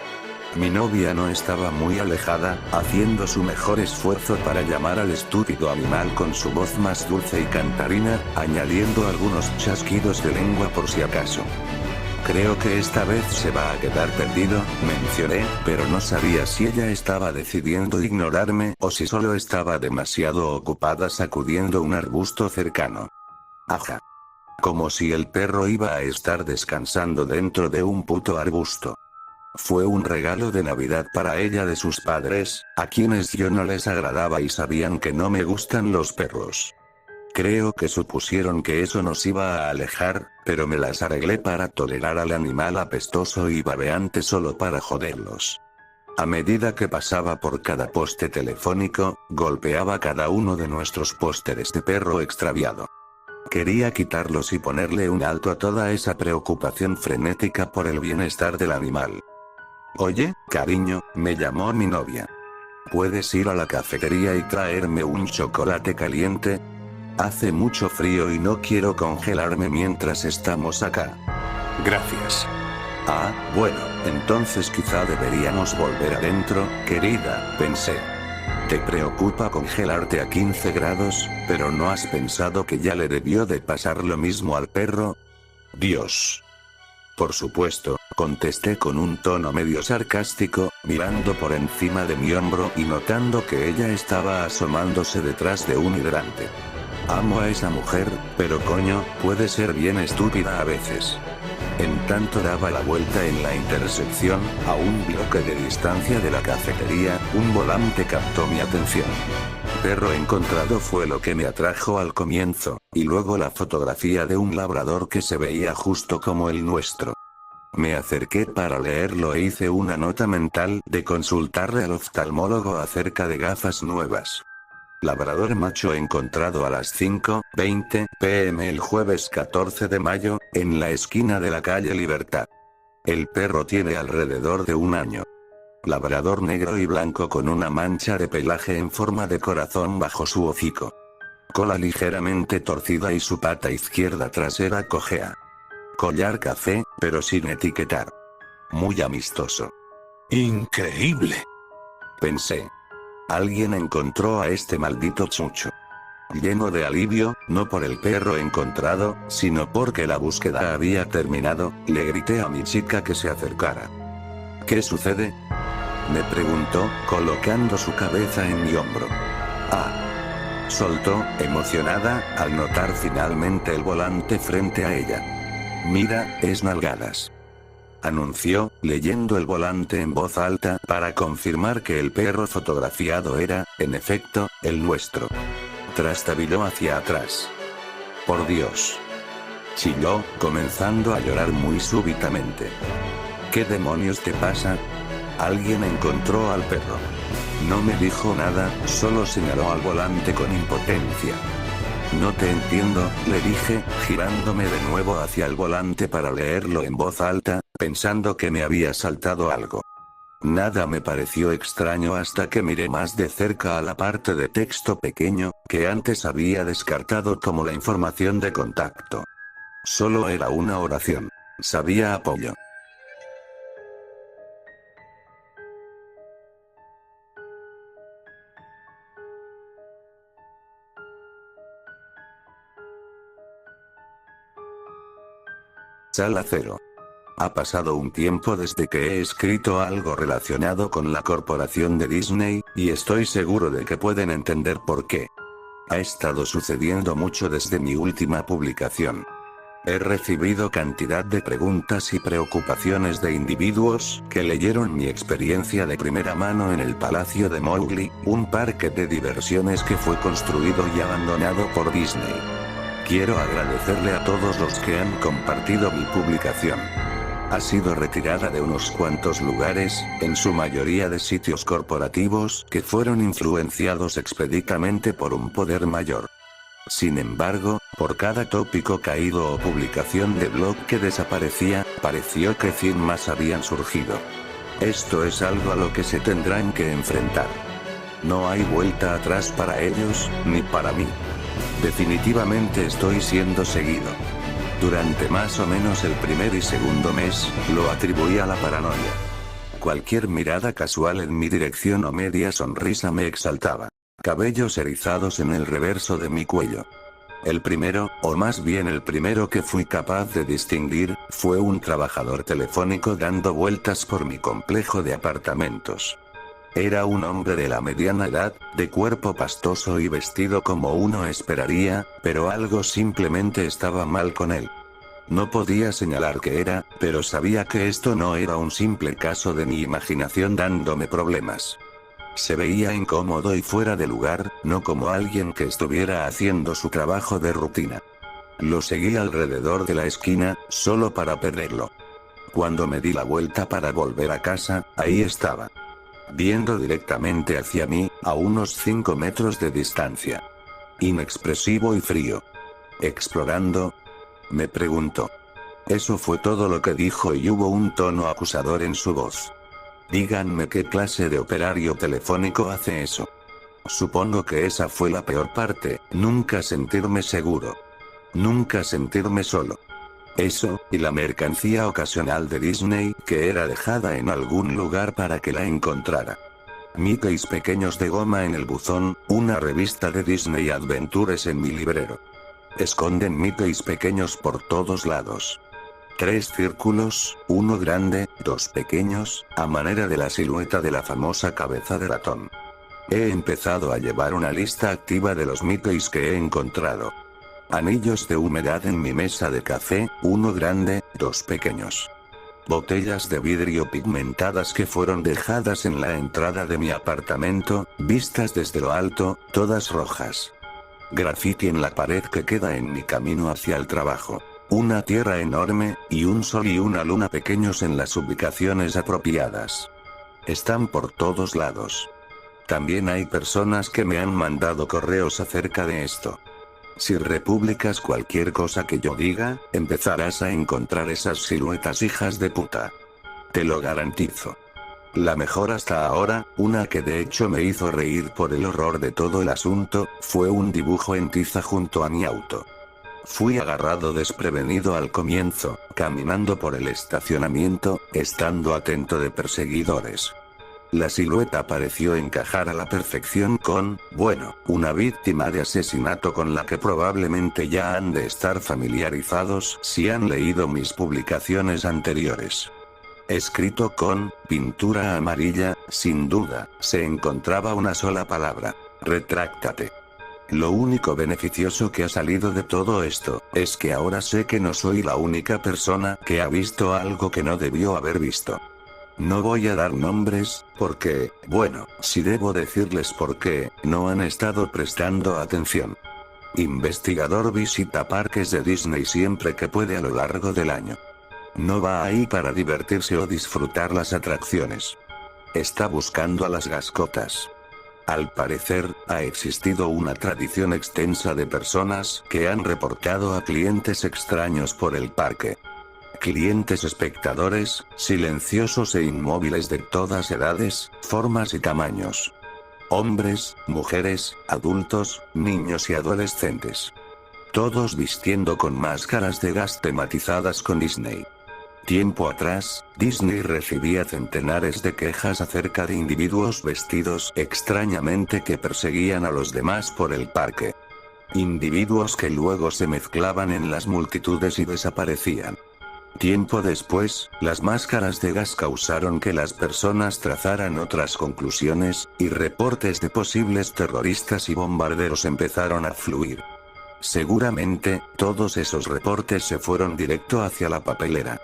Mi novia no estaba muy alejada, haciendo su mejor esfuerzo para llamar al estúpido animal con su voz más dulce y cantarina, añadiendo algunos chasquidos de lengua por si acaso. Creo que esta vez se va a quedar perdido, mencioné, pero no sabía si ella estaba decidiendo ignorarme o si solo estaba demasiado ocupada sacudiendo un arbusto cercano. Ajá. Como si el perro iba a estar descansando dentro de un puto arbusto. Fue un regalo de Navidad para ella de sus padres, a quienes yo no les agradaba y sabían que no me gustan los perros. Creo que supusieron que eso nos iba a alejar, pero me las arreglé para tolerar al animal apestoso y babeante solo para joderlos. A medida que pasaba por cada poste telefónico, golpeaba cada uno de nuestros pósteres de perro extraviado. Quería quitarlos y ponerle un alto a toda esa preocupación frenética por el bienestar del animal. Oye, cariño, me llamó mi novia. ¿Puedes ir a la cafetería y traerme un chocolate caliente? Hace mucho frío y no quiero congelarme mientras estamos acá. Gracias. Ah, bueno, entonces quizá deberíamos volver adentro, querida, pensé. Te preocupa congelarte a 15 grados, pero ¿no has pensado que ya le debió de pasar lo mismo al perro? Dios. Por supuesto, contesté con un tono medio sarcástico, mirando por encima de mi hombro y notando que ella estaba asomándose detrás de un hidrante. Amo a esa mujer, pero coño, puede ser bien estúpida a veces. En tanto daba la vuelta en la intersección, a un bloque de distancia de la cafetería, un volante captó mi atención. Perro encontrado fue lo que me atrajo al comienzo, y luego la fotografía de un labrador que se veía justo como el nuestro. Me acerqué para leerlo e hice una nota mental de consultarle al oftalmólogo acerca de gafas nuevas. Labrador macho encontrado a las 5:20 p.m. el jueves 14 de mayo, en la esquina de la calle Libertad. El perro tiene alrededor de un año. Labrador negro y blanco con una mancha de pelaje en forma de corazón bajo su hocico. Cola ligeramente torcida y su pata izquierda trasera cojea. Collar café, pero sin etiquetar. Muy amistoso. ¡Increíble!, pensé. Alguien encontró a este maldito chucho. Lleno de alivio, no por el perro encontrado, sino porque la búsqueda había terminado, le grité a mi chica que se acercara. ¿Qué sucede?, me preguntó, colocando su cabeza en mi hombro. Ah. Soltó, emocionada, al notar finalmente el volante frente a ella. Mira, es nalgadas. Anunció, leyendo el volante en voz alta para confirmar que el perro fotografiado era, en efecto, el nuestro. Trastabilló hacia atrás. Por Dios. chilló, comenzando a llorar muy súbitamente. ¿Qué demonios te pasa? Alguien encontró al perro. No me dijo nada, solo señaló al volante con impotencia. No te entiendo, le dije, girándome de nuevo hacia el volante para leerlo en voz alta, pensando que me había saltado algo. Nada me pareció extraño hasta que miré más de cerca a la parte de texto pequeño, que antes había descartado como la información de contacto. Solo era una oración. Sabía apoyo. Sala 0. Ha pasado un tiempo desde que he escrito algo relacionado con la corporación de Disney, y estoy seguro de que pueden entender por qué. Ha estado sucediendo mucho desde mi última publicación. He recibido cantidad de preguntas y preocupaciones de individuos que leyeron mi experiencia de primera mano en el Palacio de Mowgli, un parque de diversiones que fue construido y abandonado por Disney. Quiero agradecerle a todos los que han compartido mi publicación. Ha sido retirada de unos cuantos lugares, en su mayoría de sitios corporativos que fueron influenciados expeditamente por un poder mayor. Sin embargo, por cada tópico caído o publicación de blog que desaparecía, pareció que 100 más habían surgido. Esto es algo a lo que se tendrán que enfrentar. No hay vuelta atrás para ellos, ni para mí. Definitivamente estoy siendo seguido. Durante más o menos el primer y segundo mes, lo atribuí a la paranoia. Cualquier mirada casual en mi dirección o media sonrisa me exaltaba. Cabellos erizados en el reverso de mi cuello. El primero, o más bien el primero que fui capaz de distinguir, fue un trabajador telefónico dando vueltas por mi complejo de apartamentos. Era un hombre de la mediana edad, de cuerpo pastoso y vestido como uno esperaría, pero algo simplemente estaba mal con él. No podía señalar qué era, pero sabía que esto no era un simple caso de mi imaginación dándome problemas. Se veía incómodo y fuera de lugar, no como alguien que estuviera haciendo su trabajo de rutina. Lo seguí alrededor de la esquina, solo para perderlo. Cuando me di la vuelta para volver a casa, ahí estaba. Viendo directamente hacia mí, a unos 5 metros de distancia. Inexpresivo y frío. ¿Explorando? Me preguntó. Eso fue todo lo que dijo y hubo un tono acusador en su voz. Díganme qué clase de operario telefónico hace eso. Supongo que esa fue la peor parte, nunca sentirme seguro. Nunca sentirme solo. Eso, y la mercancía ocasional de Disney, que era dejada en algún lugar para que la encontrara. Mickeys pequeños de goma en el buzón, una revista de Disney Adventures en mi librero. Esconden Mickeys pequeños por todos lados. 3 círculos, uno grande, 2 pequeños, a manera de la silueta de la famosa cabeza de ratón. He empezado a llevar una lista activa de los Mickeys que he encontrado. Anillos de humedad en mi mesa de café, uno grande, 2 pequeños. Botellas de vidrio pigmentadas que fueron dejadas en la entrada de mi apartamento, vistas desde lo alto, todas rojas. Graffiti en la pared que queda en mi camino hacia el trabajo. Una tierra enorme, y un sol y una luna pequeños en las ubicaciones apropiadas. Están por todos lados. También hay personas que me han mandado correos acerca de esto. Si republicas cualquier cosa que yo diga, empezarás a encontrar esas siluetas hijas de puta. Te lo garantizo. La mejor hasta ahora, una que de hecho me hizo reír por el horror de todo el asunto, fue un dibujo en tiza junto a mi auto. Fui agarrado desprevenido al comienzo, caminando por el estacionamiento, estando atento de perseguidores. La silueta pareció encajar a la perfección con, bueno, una víctima de asesinato con la que probablemente ya han de estar familiarizados si han leído mis publicaciones anteriores. Escrito con pintura amarilla, sin duda, se encontraba una sola palabra: retráctate. Lo único beneficioso que ha salido de todo esto, es que ahora sé que no soy la única persona que ha visto algo que no debió haber visto. No voy a dar nombres, porque, bueno, si debo decirles por qué, no han estado prestando atención. Investigador visita parques de Disney siempre que puede a lo largo del año. No va ahí para divertirse o disfrutar las atracciones. Está buscando a las mascotas. Al parecer, ha existido una tradición extensa de personas que han reportado a clientes extraños por el parque. Clientes espectadores, silenciosos e inmóviles de todas edades, formas y tamaños. Hombres, mujeres, adultos, niños y adolescentes. Todos vistiendo con máscaras de gas tematizadas con Disney. Tiempo atrás, Disney recibía centenares de quejas acerca de individuos vestidos extrañamente que perseguían a los demás por el parque. Individuos que luego se mezclaban en las multitudes y desaparecían. Tiempo después, las máscaras de gas causaron que las personas trazaran otras conclusiones, y reportes de posibles terroristas y bombarderos empezaron a fluir. Seguramente, todos esos reportes se fueron directo hacia la papelera.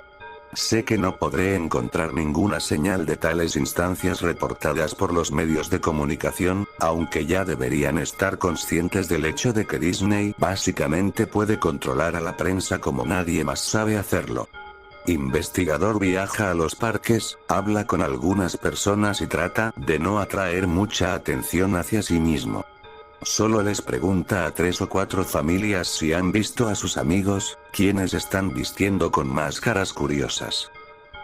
Sé que no podré encontrar ninguna señal de tales instancias reportadas por los medios de comunicación, aunque ya deberían estar conscientes del hecho de que Disney básicamente puede controlar a la prensa como nadie más sabe hacerlo. Investigador viaja a los parques, habla con algunas personas y trata de no atraer mucha atención hacia sí mismo. Solo les pregunta a 3 o 4 familias si han visto a sus amigos, quienes están vistiendo con máscaras curiosas.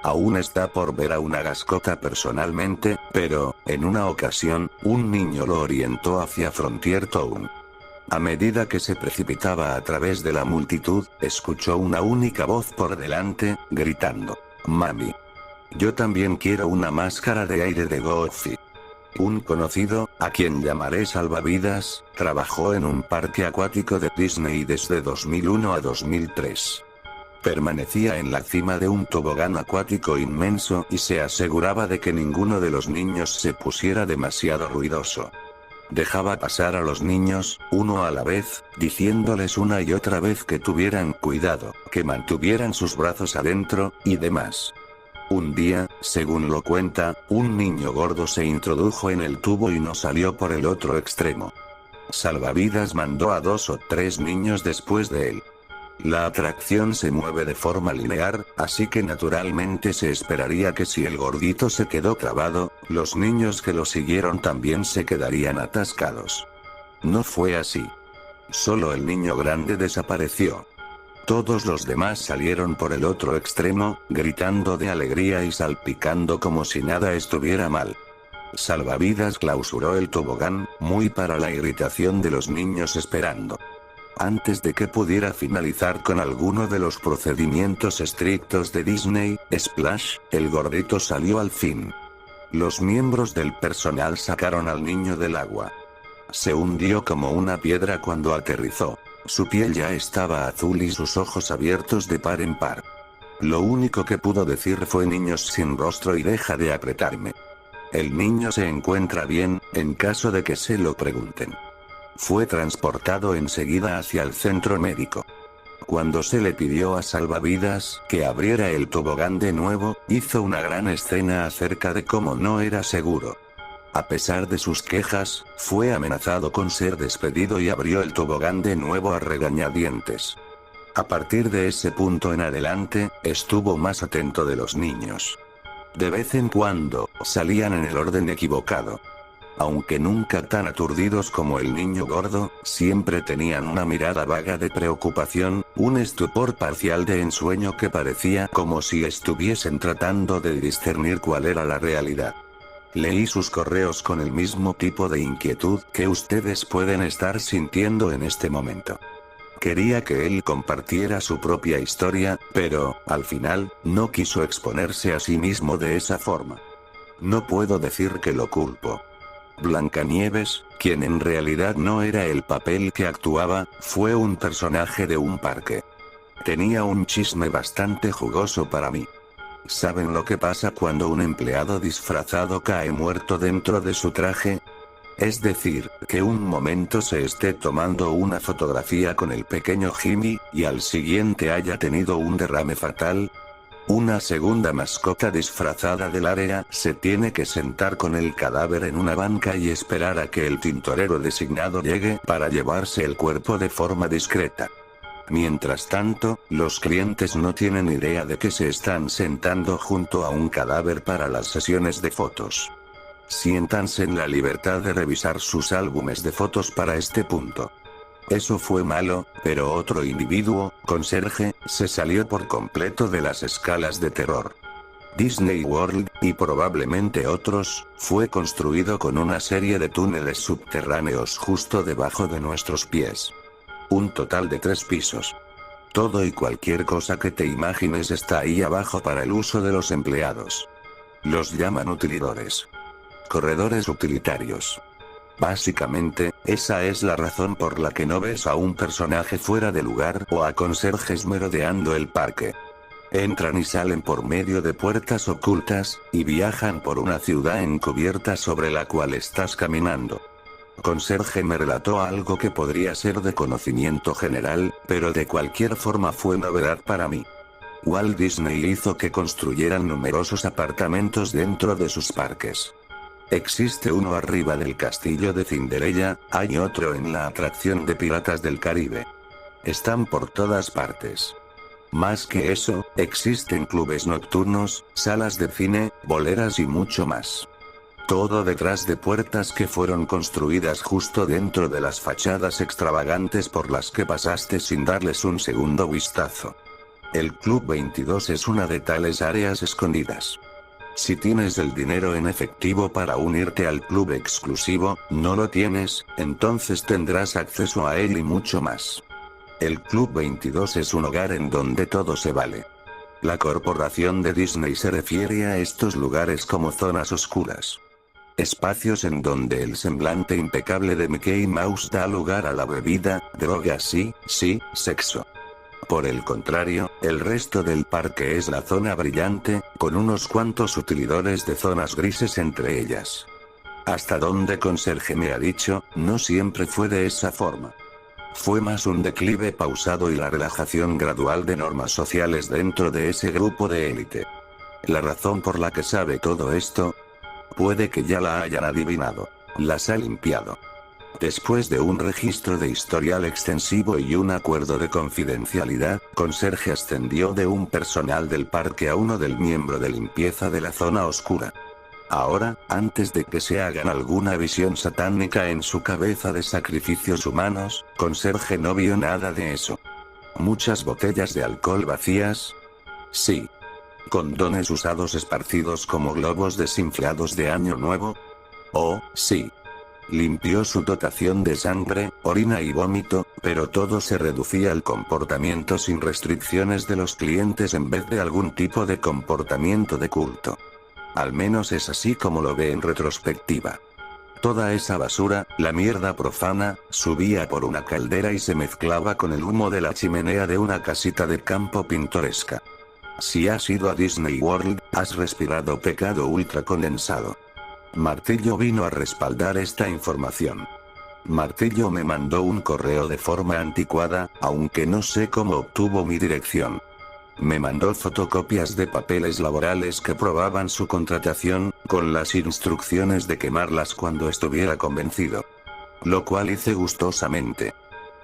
Aún está por ver a una mascota personalmente, pero, en una ocasión, un niño lo orientó hacia Frontier Town. A medida que se precipitaba a través de la multitud, escuchó una única voz por delante, gritando: «Mami. Yo también quiero una máscara de aire de Goofy». Un conocido, a quien llamaré Salvavidas, trabajó en un parque acuático de Disney desde 2001 a 2003. Permanecía en la cima de un tobogán acuático inmenso y se aseguraba de que ninguno de los niños se pusiera demasiado ruidoso. Dejaba pasar a los niños, uno a la vez, diciéndoles una y otra vez que tuvieran cuidado, que mantuvieran sus brazos adentro, y demás. Un día, según lo cuenta, un niño gordo se introdujo en el tubo y no salió por el otro extremo. Salvavidas mandó a 2 o 3 niños después de él. La atracción se mueve de forma lineal, así que naturalmente se esperaría que si el gordito se quedó clavado, los niños que lo siguieron también se quedarían atascados. No fue así. Solo el niño grande desapareció. Todos los demás salieron por el otro extremo, gritando de alegría y salpicando como si nada estuviera mal. Salvavidas clausuró el tobogán, muy para la irritación de los niños esperando. Antes de que pudiera finalizar con alguno de los procedimientos estrictos de Disney, Splash, el gordito salió al fin. Los miembros del personal sacaron al niño del agua. Se hundió como una piedra cuando aterrizó. Su piel ya estaba azul y sus ojos abiertos de par en par. Lo único que pudo decir fue: «Niños sin rostro y deja de apretarme». El niño se encuentra bien, en caso de que se lo pregunten. Fue transportado enseguida hacia el centro médico. Cuando se le pidió a Salvavidas que abriera el tobogán de nuevo, hizo una gran escena acerca de cómo no era seguro. A pesar de sus quejas, fue amenazado con ser despedido y abrió el tobogán de nuevo a regañadientes. A partir de ese punto en adelante, estuvo más atento de los niños. De vez en cuando, salían en el orden equivocado. Aunque nunca tan aturdidos como el niño gordo, siempre tenían una mirada vaga de preocupación, un estupor parcial de ensueño que parecía como si estuviesen tratando de discernir cuál era la realidad. Leí sus correos con el mismo tipo de inquietud que ustedes pueden estar sintiendo en este momento. Quería que él compartiera su propia historia, pero, al final, no quiso exponerse a sí mismo de esa forma. No puedo decir que lo culpo. Blancanieves, quien en realidad no era el papel que actuaba, fue un personaje de un parque. Tenía un chisme bastante jugoso para mí. ¿Saben lo que pasa cuando un empleado disfrazado cae muerto dentro de su traje? Es decir, que un momento se esté tomando una fotografía con el pequeño Jimmy, y al siguiente haya tenido un derrame fatal. Una segunda mascota disfrazada del área se tiene que sentar con el cadáver en una banca y esperar a que el tintorero designado llegue para llevarse el cuerpo de forma discreta. Mientras tanto, los clientes no tienen idea de que se están sentando junto a un cadáver para las sesiones de fotos. Siéntanse en la libertad de revisar sus álbumes de fotos para este punto. Eso fue malo, pero otro individuo, conserje, se salió por completo de las escalas de terror. Disney World, y probablemente otros, fue construido con una serie de túneles subterráneos justo debajo de nuestros pies. Un total de 3 pisos. Todo y cualquier cosa que te imagines está ahí abajo para el uso de los empleados. Los llaman utilidores. Corredores utilitarios. Básicamente, esa es la razón por la que no ves a un personaje fuera de lugar o a conserjes merodeando el parque. Entran y salen por medio de puertas ocultas, y viajan por una ciudad encubierta sobre la cual estás caminando. Conserje me relató algo que podría ser de conocimiento general, pero de cualquier forma fue novedad para mí. Walt Disney hizo que construyeran numerosos apartamentos dentro de sus parques. Existe uno arriba del castillo de Cinderella, hay otro en la atracción de Piratas del Caribe. Están por todas partes. Más que eso, existen clubes nocturnos, salas de cine, boleras y mucho más. Todo detrás de puertas que fueron construidas justo dentro de las fachadas extravagantes por las que pasaste sin darles un segundo vistazo. El Club 22 es una de tales áreas escondidas. Si tienes el dinero en efectivo para unirte al club exclusivo, no lo tienes, entonces tendrás acceso a él y mucho más. El Club 22 es un hogar en donde todo se vale. La corporación de Disney se refiere a estos lugares como zonas oscuras. Espacios en donde el semblante impecable de Mickey Mouse da lugar a la bebida, drogas y, sí, sexo. Por el contrario, el resto del parque es la zona brillante, con unos cuantos utilidores de zonas grises entre ellas. Hasta donde conserje me ha dicho, no siempre fue de esa forma. Fue más un declive pausado y la relajación gradual de normas sociales dentro de ese grupo de élite. La razón por la que sabe todo esto, puede que ya la hayan adivinado. Las ha limpiado. Después de un registro de historial extensivo y un acuerdo de confidencialidad, conserje ascendió de un personal del parque a uno del miembro de limpieza de la zona oscura. Ahora, antes de que se hagan alguna visión satánica en su cabeza de sacrificios humanos, conserje no vio nada de eso. Muchas botellas de alcohol vacías. Sí. Condones usados esparcidos como globos desinflados de Año Nuevo. Oh, sí. Limpió su dotación de sangre, orina y vómito, pero todo se reducía al comportamiento sin restricciones de los clientes en vez de algún tipo de comportamiento de culto. Al menos es así como lo ve en retrospectiva. Toda esa basura, la mierda profana, subía por una caldera y se mezclaba con el humo de la chimenea de una casita de campo pintoresca. Si has ido a Disney World, has respirado pecado ultra condensado. Martillo vino a respaldar esta información. Martillo me mandó un correo de forma anticuada, aunque no sé cómo obtuvo mi dirección. Me mandó fotocopias de papeles laborales que probaban su contratación, con las instrucciones de quemarlas cuando estuviera convencido. Lo cual hice gustosamente.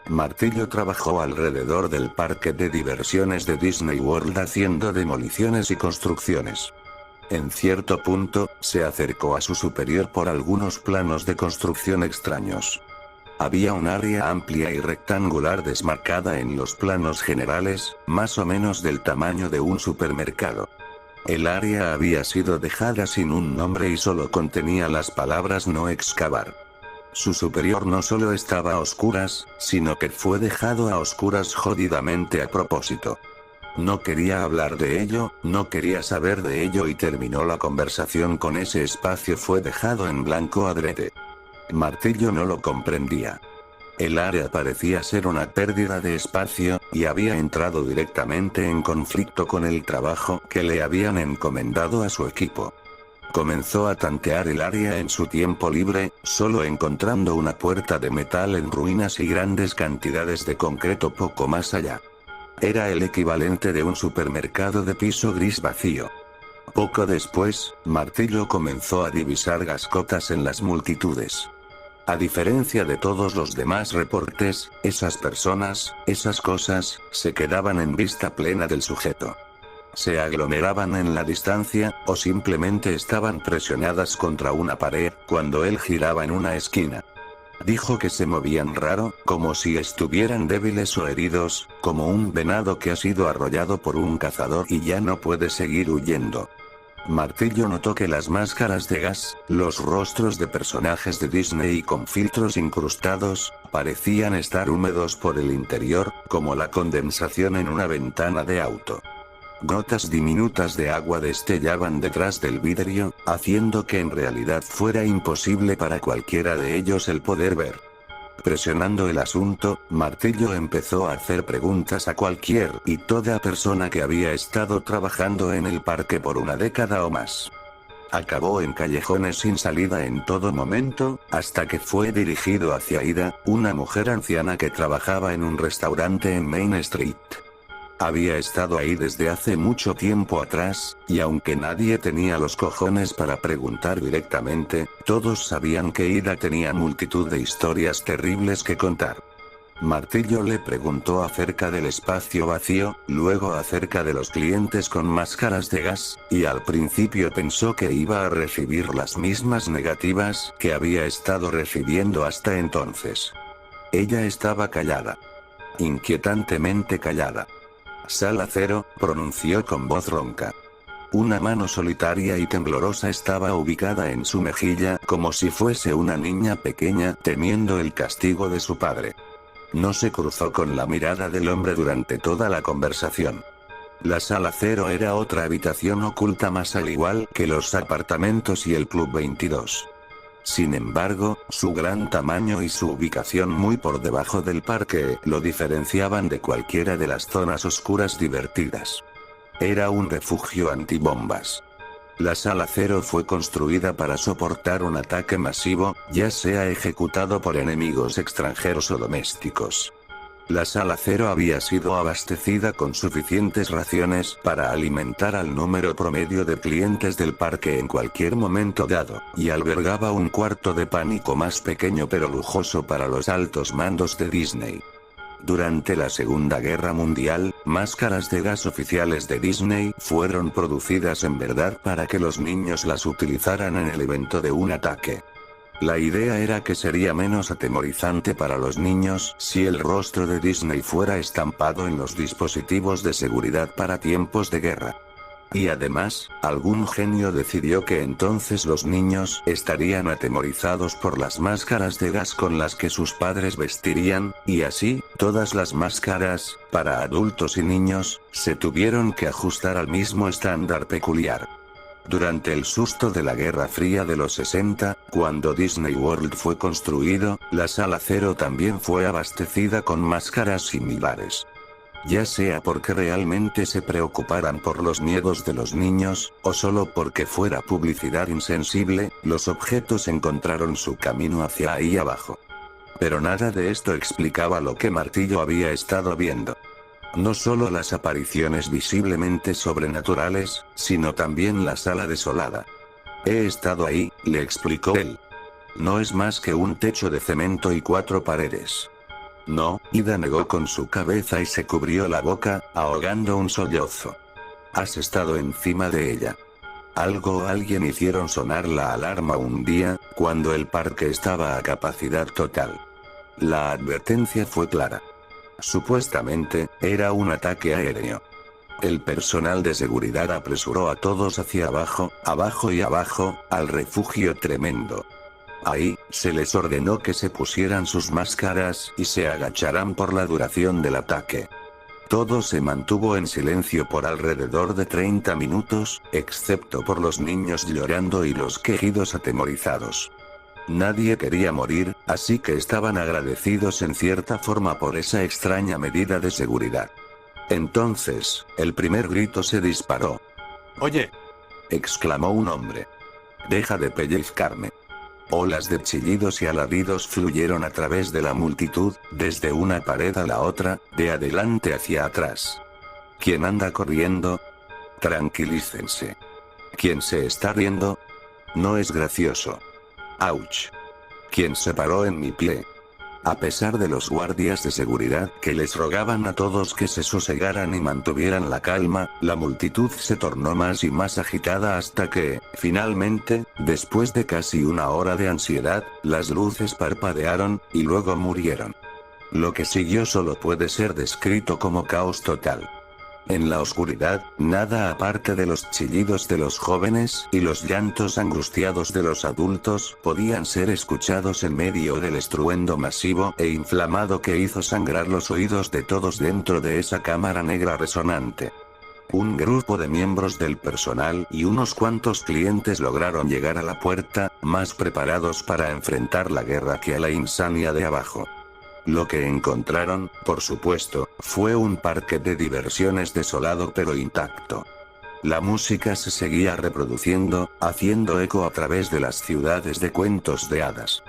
Martillo trabajó alrededor del parque de diversiones de Disney World haciendo demoliciones y construcciones. En cierto punto, se acercó a su superior por algunos planos de construcción extraños. Había un área amplia y rectangular desmarcada en los planos generales, más o menos del tamaño de un supermercado. El área había sido dejada sin un nombre y solo contenía las palabras no excavar. Su superior no solo estaba a oscuras, sino que fue dejado a oscuras jodidamente a propósito. No quería hablar de ello, no quería saber de ello y terminó la conversación con ese espacio fue dejado en blanco adrede. Martillo no lo comprendía. El área parecía ser una pérdida de espacio, y había entrado directamente en conflicto con el trabajo que le habían encomendado a su equipo. Comenzó a tantear el área en su tiempo libre, solo encontrando una puerta de metal en ruinas y grandes cantidades de concreto poco más allá. Era el equivalente de un supermercado de piso gris vacío. Poco después, Martillo comenzó a divisar gascotas en las multitudes. A diferencia de todos los demás reportes, esas personas, esas cosas, se quedaban en vista plena del sujeto. Se aglomeraban en la distancia, o simplemente estaban presionadas contra una pared, cuando él giraba en una esquina. Dijo que se movían raro, como si estuvieran débiles o heridos, como un venado que ha sido arrollado por un cazador y ya no puede seguir huyendo. Martillo notó que las máscaras de gas, los rostros de personajes de Disney con filtros incrustados, parecían estar húmedos por el interior, como la condensación en una ventana de auto. Gotas diminutas de agua destellaban detrás del vidrio, haciendo que en realidad fuera imposible para cualquiera de ellos el poder ver. Presionando el asunto, Martillo empezó a hacer preguntas a cualquier y toda persona que había estado trabajando en el parque por una década o más. Acabó en callejones sin salida en todo momento, hasta que fue dirigido hacia Ida, una mujer anciana que trabajaba en un restaurante en Main Street. Había estado ahí desde hace mucho tiempo atrás, y aunque nadie tenía los cojones para preguntar directamente, todos sabían que Ida tenía multitud de historias terribles que contar. Martillo le preguntó acerca del espacio vacío, luego acerca de los clientes con máscaras de gas, y al principio pensó que iba a recibir las mismas negativas que había estado recibiendo hasta entonces. Ella estaba callada. Inquietantemente callada. Sala 0, pronunció con voz ronca. Una mano solitaria y temblorosa estaba ubicada en su mejilla, como si fuese una niña pequeña temiendo el castigo de su padre. No se cruzó con la mirada del hombre durante toda la conversación. La sala 0 era otra habitación oculta más al igual que los apartamentos y el Club 22. Sin embargo, su gran tamaño y su ubicación muy por debajo del parque lo diferenciaban de cualquiera de las zonas oscuras divertidas. Era un refugio antibombas. La sala 0 fue construida para soportar un ataque masivo, ya sea ejecutado por enemigos extranjeros o domésticos. La sala 0 había sido abastecida con suficientes raciones para alimentar al número promedio de clientes del parque en cualquier momento dado, y albergaba un cuarto de pánico más pequeño pero lujoso para los altos mandos de Disney. Durante la Segunda Guerra Mundial, máscaras de gas oficiales de Disney fueron producidas en verdad para que los niños las utilizaran en el evento de un ataque. La idea era que sería menos atemorizante para los niños si el rostro de Disney fuera estampado en los dispositivos de seguridad para tiempos de guerra. Y además, algún genio decidió que entonces los niños estarían atemorizados por las máscaras de gas con las que sus padres vestirían, y así, todas las máscaras, para adultos y niños, se tuvieron que ajustar al mismo estándar peculiar. Durante el susto de la Guerra Fría de los 60, cuando Disney World fue construido, la Sala 0 también fue abastecida con máscaras similares. Ya sea porque realmente se preocuparan por los miedos de los niños, o solo porque fuera publicidad insensible, los objetos encontraron su camino hacia ahí abajo. Pero nada de esto explicaba lo que Martillo había estado viendo. No solo las apariciones visiblemente sobrenaturales, sino también la sala desolada. He estado ahí, le explicó él. No es más que un techo de cemento y 4 paredes. No, Ida negó con su cabeza y se cubrió la boca, ahogando un sollozo. Has estado encima de ella. Algo o alguien hicieron sonar la alarma un día, cuando el parque estaba a capacidad total. La advertencia fue clara. Supuestamente, era un ataque aéreo. El personal de seguridad apresuró a todos hacia abajo y abajo, al refugio tremendo. Ahí, se les ordenó que se pusieran sus máscaras y se agacharan por la duración del ataque. Todo se mantuvo en silencio por alrededor de 30 minutos, excepto por los niños llorando y los quejidos atemorizados. Nadie quería morir, así que estaban agradecidos en cierta forma por esa extraña medida de seguridad. Entonces, el primer grito se disparó. «¡Oye!», exclamó un hombre. «Deja de pellizcarme». Olas de chillidos y alaridos fluyeron a través de la multitud, desde una pared a la otra, de adelante hacia atrás. ¿Quién anda corriendo? Tranquilícense. ¿Quién se está riendo? No es gracioso. ¡Auch! ¿Quién se paró en mi pie? A pesar de los guardias de seguridad que les rogaban a todos que se sosegaran y mantuvieran la calma, la multitud se tornó más y más agitada hasta que, finalmente, después de casi una hora de ansiedad, las luces parpadearon, y luego murieron. Lo que siguió solo puede ser descrito como caos total. En la oscuridad, nada aparte de los chillidos de los jóvenes y los llantos angustiados de los adultos podían ser escuchados en medio del estruendo masivo e inflamado que hizo sangrar los oídos de todos dentro de esa cámara negra resonante. Un grupo de miembros del personal y unos cuantos clientes lograron llegar a la puerta, más preparados para enfrentar la guerra que a la insania de abajo. Lo que encontraron, por supuesto, fue un parque de diversiones desolado pero intacto. La música se seguía reproduciendo, haciendo eco a través de las ciudades de cuentos de hadas.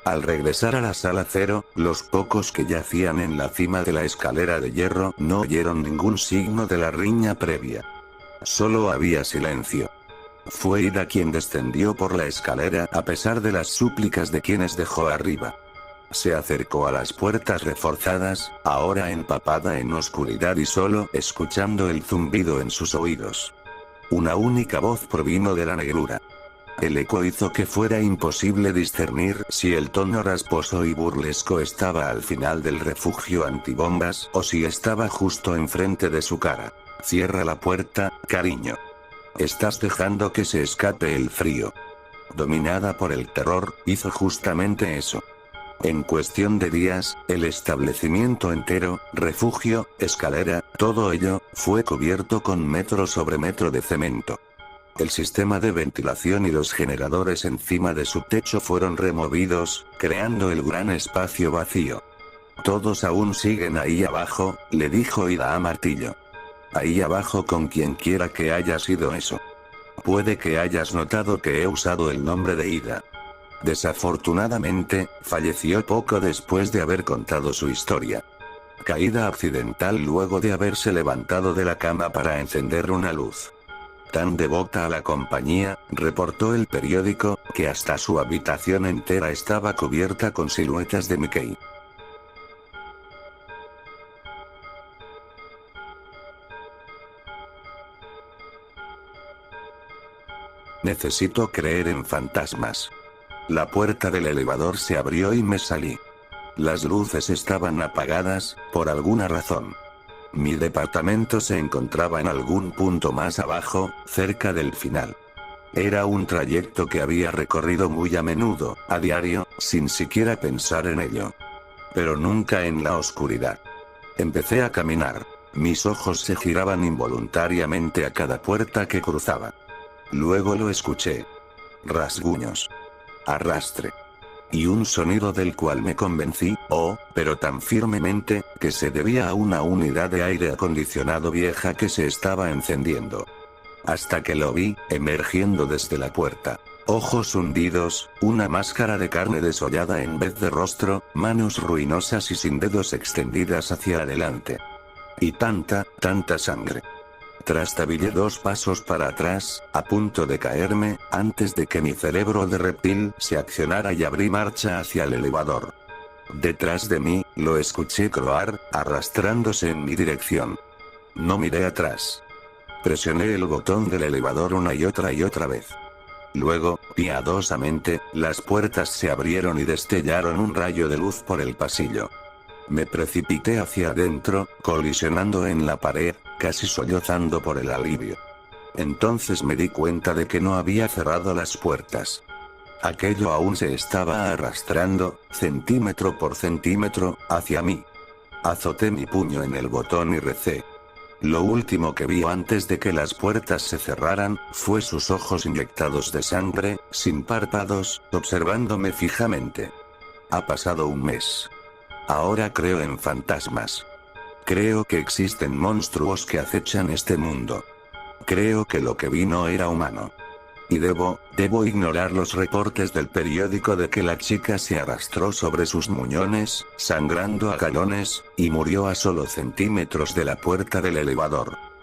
Al regresar a la sala cero, los pocos que yacían en la cima de la escalera de hierro no oyeron ningún signo de la riña previa. Solo había silencio. Fue Ida quien descendió por la escalera a pesar de las súplicas de quienes dejó arriba. Se acercó a las puertas reforzadas, ahora empapada en oscuridad y solo escuchando el zumbido en sus oídos. Una única voz provino de la negrura. El eco hizo que fuera imposible discernir si el tono rasposo y burlesco estaba al final del refugio antibombas o si estaba justo enfrente de su cara. Cierra la puerta, cariño. Estás dejando que se escape el frío. Dominada por el terror, hizo justamente eso. En cuestión de días, el establecimiento entero, refugio, escalera, todo ello, fue cubierto con metro sobre metro de cemento. El sistema de ventilación y los generadores encima de su techo fueron removidos, creando el gran espacio vacío. Todos aún siguen ahí abajo, le dijo Ida a Martillo. Ahí abajo con quien quiera que haya sido eso. Puede que hayas notado que he usado el nombre de Ida. Desafortunadamente, falleció poco después de haber contado su historia. Caída accidental luego de haberse levantado de la cama para encender una luz. Tan devota a la compañía, reportó el periódico, que hasta su habitación entera estaba cubierta con siluetas de Mickey. Necesito creer en fantasmas. La puerta del elevador se abrió y me salí. Las luces estaban apagadas, por alguna razón. Mi departamento se encontraba en algún punto más abajo, cerca del final. Era un trayecto que había recorrido muy a menudo, a diario, sin siquiera pensar en ello. Pero nunca en la oscuridad. Empecé a caminar. Mis ojos se giraban involuntariamente a cada puerta que cruzaba. Luego lo escuché. Rasguños. Arrastre. Y un sonido del cual me convencí, pero tan firmemente, que se debía a una unidad de aire acondicionado vieja que se estaba encendiendo. Hasta que lo vi, emergiendo desde la puerta. Ojos hundidos, una máscara de carne desollada en vez de rostro, manos ruinosas y sin dedos extendidas hacia adelante. Y tanta sangre. Trastabillé 2 pasos para atrás, a punto de caerme, antes de que mi cerebro de reptil se accionara y abrí marcha hacia el elevador. Detrás de mí, lo escuché croar, arrastrándose en mi dirección. No miré atrás. Presioné el botón del elevador una y otra vez. Luego, piadosamente, las puertas se abrieron y destellaron un rayo de luz por el pasillo. Me precipité hacia adentro, colisionando en la pared, casi sollozando por el alivio. Entonces me di cuenta de que no había cerrado las puertas. Aquello aún se estaba arrastrando, centímetro por centímetro, hacia mí. Azoté mi puño en el botón y recé. Lo último que vi antes de que las puertas se cerraran, fue sus ojos inyectados de sangre, sin párpados, observándome fijamente. Ha pasado un mes. Ahora creo en fantasmas. Creo que existen monstruos que acechan este mundo. Creo que lo que vi no era humano. Y debo ignorar los reportes del periódico de que la chica se arrastró sobre sus muñones, sangrando a galones, y murió a solo centímetros de la puerta del elevador.